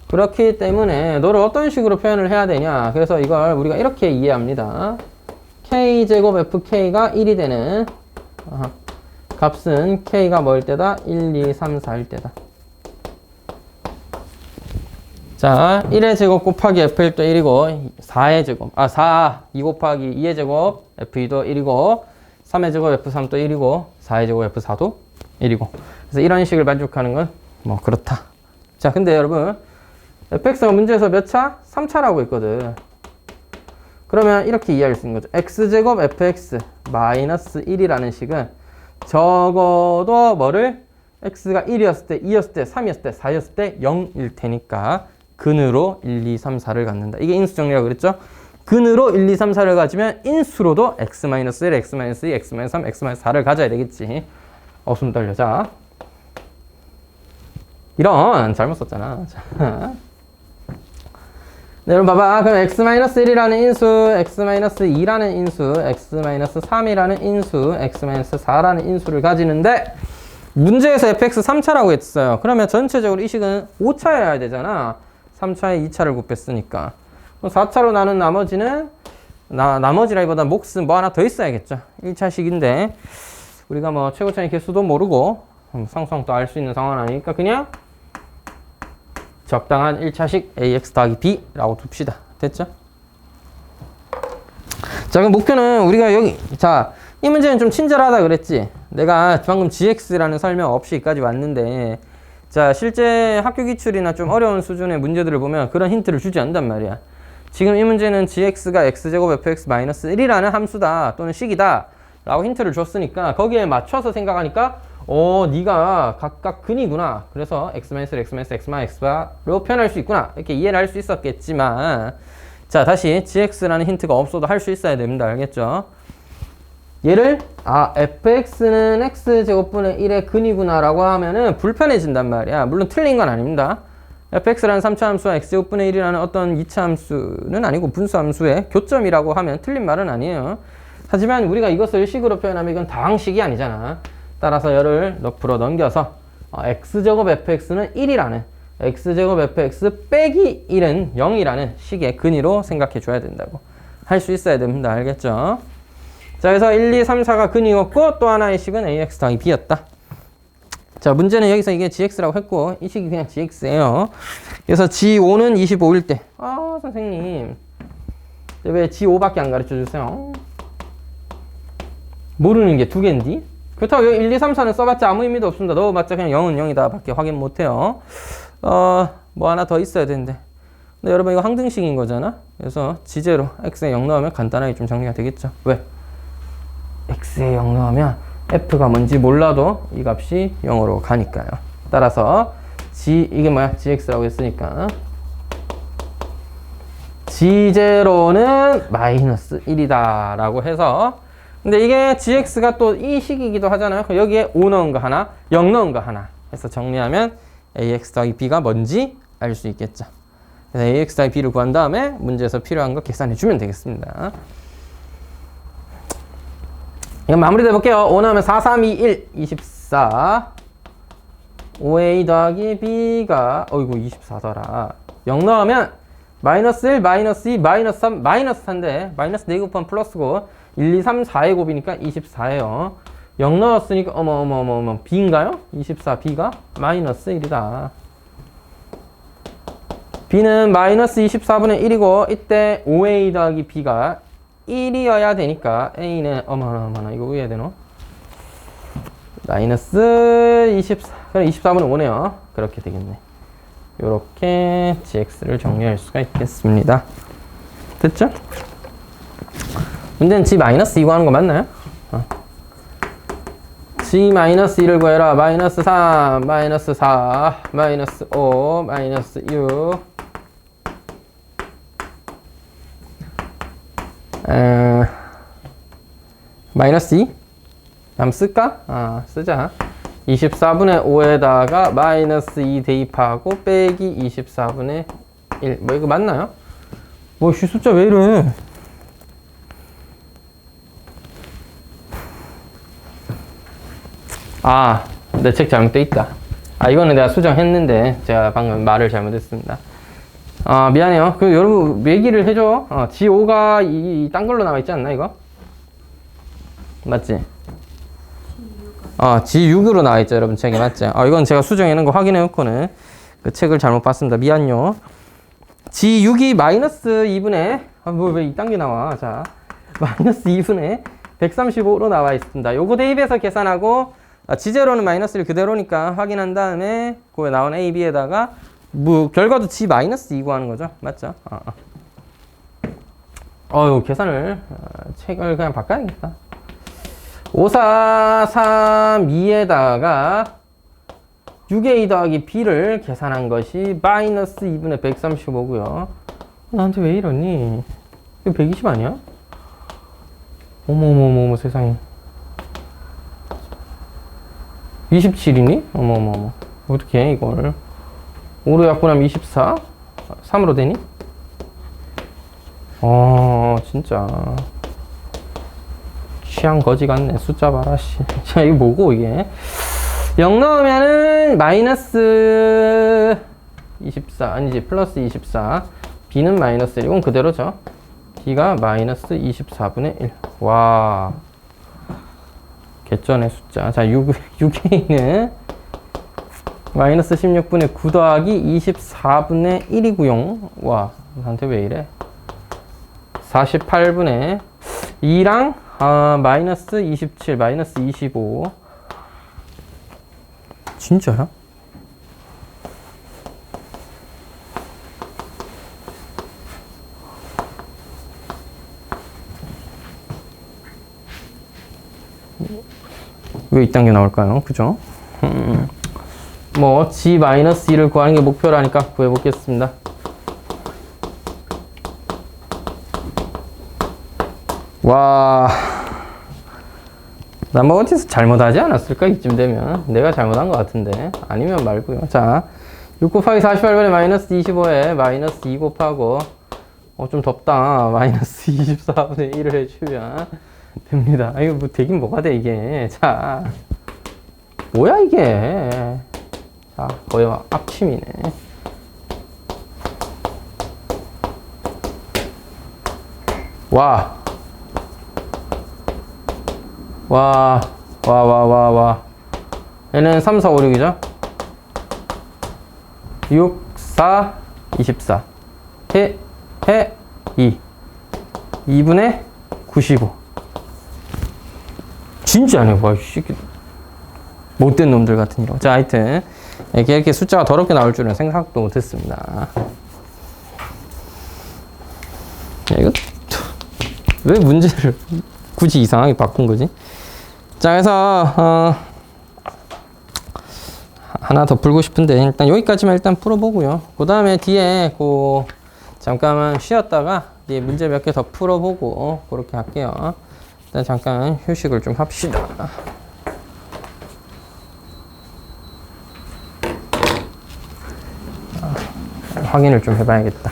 그렇기 때문에 너를 어떤 식으로 표현을 해야 되냐. 그래서 이걸 우리가 이렇게 이해합니다. k제곱 fk가 1이 되는 값은 k가 뭐일 때다? 1, 2, 3, 4일 때다. 자, 1의 제곱 곱하기 f1도 1이고 4의 제곱 2 곱하기 2의 제곱 f2도 1이고 3의 제곱 f3도 1이고 4의 제곱 f4도 1이고 그래서 이런 식을 만족하는 건 뭐 그렇다. 자, 근데 여러분 fx가 문제에서 몇 차? 3차라고 했거든. 그러면 이렇게 이해할 수 있는 거죠. x제곱 fx 마이너스 1이라는 식은 적어도 뭐를 x가 1이었을 때, 2였을 때, 3이었을 때, 4였을 때 0일 테니까 근으로 1, 2, 3, 4를 갖는다. 이게 인수정리라고 그랬죠? 근으로 1, 2, 3, 4를 가지면 인수로도 x-1, x-2, x-3, x-4를 가져야 되겠지. 숨 떨려. 자, 이런 잘못 썼잖아. 자. 네, 여러분 봐봐. 그럼 x-1이라는 인수, x-2라는 인수, x-3이라는 인수, x-4라는 인수를 가지는데 문제에서 fx 3차라고 했어요. 그러면 전체적으로 이 식은 5차여야 되잖아. 3차에 2차를 곱했으니까. 4차로 나눈 나머지는 나머지라기보다 몫은 뭐 하나 더 있어야겠죠. 1차식인데 우리가 뭐 최고차의 개수도 모르고 상수항 또 알 수 있는 상황은 아니니까 그냥 적당한 1차식 ax 더하기 b라고 둡시다. 됐죠? 자, 그럼 목표는 우리가 여기 이 문제는 좀 친절하다 그랬지. 내가 방금 gx라는 설명 없이까지 왔는데 자, 실제 학교 기출이나 좀 어려운 수준의 문제들을 보면 그런 힌트를 주지 않는단 말이야. 지금 이 문제는 gx가 x제곱 fx-1이라는 함수다 또는 식이다 라고 힌트를 줬으니까 거기에 맞춰서 생각하니까 네가 각각 근이구나. 그래서 x-1, x-x, x-x로 표현할 수 있구나. 이렇게 이해를 할 수 있었겠지만 자, 다시 gx라는 힌트가 없어도 할 수 있어야 됩니다. 알겠죠? 얘를 fx는 x제곱분의 1의 근이구나 라고 하면은 불편해진단 말이야. 물론 틀린 건 아닙니다. fx라는 3차 함수와 x제곱분의 1이라는 어떤 2차 함수는 아니고 분수 함수의 교점이라고 하면 틀린 말은 아니에요. 하지만 우리가 이것을 식으로 표현하면 이건 다항식이 아니잖아. 따라서 열을 옆으로 넘겨서 x제곱 fx는 1이라는 x제곱 fx 빼기 1은 0이라는 식의 근위로 생각해 줘야 된다고 할 수 있어야 됩니다. 알겠죠? 자, 그래서 1, 2, 3, 4가 근이었고 또 하나의 식은 ax 더하기 b였다. 자, 문제는 여기서 이게 gx라고 했고 이 식이 그냥 gx예요. 그래서 g5는 25일 때 선생님 왜 g5밖에 안 가르쳐 주세요? 모르는 게 두 개인데? 그렇다고 여기 1, 2, 3, 4는 써봤자 아무 의미도 없습니다. 넣어봤자 그냥 0은 0이다 밖에 확인 못해요. 뭐 하나 더 있어야 되는데. 근데 여러분 이거 항등식인 거잖아? 그래서 지제로 x에 0 넣으면 간단하게 좀 정리가 되겠죠. 왜? x에 0 넣으면 f가 뭔지 몰라도 이 값이 0으로 가니까요. 따라서 이게 뭐야? gx라고 했으니까 g0는 마이너스 1이다 라고 해서 근데 이게 gx가 또 이 식이기도 하잖아요. 여기에 5 넣은 거 하나, 0 넣은 거 하나 해서 정리하면 ax 더하기 b가 뭔지 알 수 있겠죠. 그래서 ax 더하기 b를 구한 다음에 문제에서 필요한 거 계산해 주면 되겠습니다. 이건 마무리돼 볼게요. 5 넣으면 4, 3, 2, 1, 24. 5a 더하기 b가 어이구 24더라. 0 넣으면 마이너스 1, 마이너스 2, 마이너스 3, 마이너스 4인데 마이너스 4 곱하면 플러스고 1, 2, 3, 4의 곱이니까 24예요. 0 넣었으니까 어머 b인가요? 24 b가 마이너스 1이다. b는 마이너스 24분의 1이고 이때 5a 더하기 b가 1이어야 되니까 a는 어머나 이거 왜 해야 되노? 마이너스 24 그럼 24분의 5네요. 그렇게 되겠네. 요렇게 gx를 정리할 수가 있겠습니다. 됐죠? 문제는 g-2 구하는 거 맞나요? g-1을 구해라. 마이너스 3, 마이너스 4, 마이너스 5, 마이너스 6 마이너스 2? 한번 쓸까? 쓰자. 24분의 5에다가 마이너스 2 대입하고 빼기 24분의 1. 뭐 이거 맞나요? 뭐 숫자 왜 이래? 내 책 잘못돼 있다. 이거는 내가 수정했는데 제가 방금 말을 잘못했습니다. 미안해요. 여러분 얘기를 해줘. G5가 딴 걸로 나와 있지 않나 이거? 맞지? G6으로 나와 있죠 여러분 책에 맞지? 이건 제가 수정해놓은 거 확인해 놓고는 그 책을 잘못 봤습니다. 미안요. G6이 마이너스 2분의 왜 이딴 게 나와? 자, 마이너스 2분의 135로 나와 있습니다. 요거 대입해서 계산하고 G0는 마이너스 1 그대로니까 확인한 다음에 그에 나온 A, B에다가 결과도 G-2 구하는 거죠. 맞죠? 계산을 책을 그냥 바꿔야겠다. 5, 4, 3, 2에다가 6a 더하기 b를 계산한 것이 마이너스 2분의 135고요. 나한테 왜 이러니? 이거 120 아니야? 어머머머 세상에. 27이니? 어머머머. 어떻게 해 이걸? 5로 약분하면 24? 3으로 되니? 진짜 취향 거지 같네. 숫자 봐라 씨. 자 이거 뭐고 이게? 0 넣으면은 마이너스 24 아니지 플러스 24 b는 마이너스 1 이건 그대로죠. b가 마이너스 24분의 1. 와 개쩐의 숫자. 자 6a는 마이너스 16분의 9 더하기 24분의 1이구용. 와 나한테 왜 이래? 48분의 2랑 마이너스 27 마이너스 25. 진짜야? 왜 이딴 게 나올까요? 그죠? 뭐 G-1을 구하는 게 목표라니까 구해보겠습니다. 와, 나 뭐 어디서 잘못하지 않았을까? 이쯤 되면 내가 잘못한 것 같은데 아니면 말고요. 자, 6 곱하기 48분의 마이너스 25에 마이너스 2 곱하고 좀 덥다. 마이너스 24분의 1을 해주면 됩니다. 이거 뭐 되긴 뭐가 돼 이게. 자, 뭐야 이게. 자, 거의 앞침이네. 와. 얘는 3, 4, 5, 6이죠? 6, 4, 24. 2. 2분의 95. 진짜네, 와, 씨. 못된 놈들 같은 거. 자, 하여튼. 이렇게 숫자가 더럽게 나올 줄은 생각도 못했습니다. 이거, 왜 문제를 굳이 이상하게 바꾼 거지? 자, 그래서, 하나 더 풀고 싶은데, 일단 여기까지만 일단 풀어보고요. 그 다음에 뒤에, 잠깐만 쉬었다가, 뒤에 문제 몇 개 더 풀어보고, 그렇게 할게요. 일단 잠깐 휴식을 좀 합시다. 확인을 좀 해봐야겠다.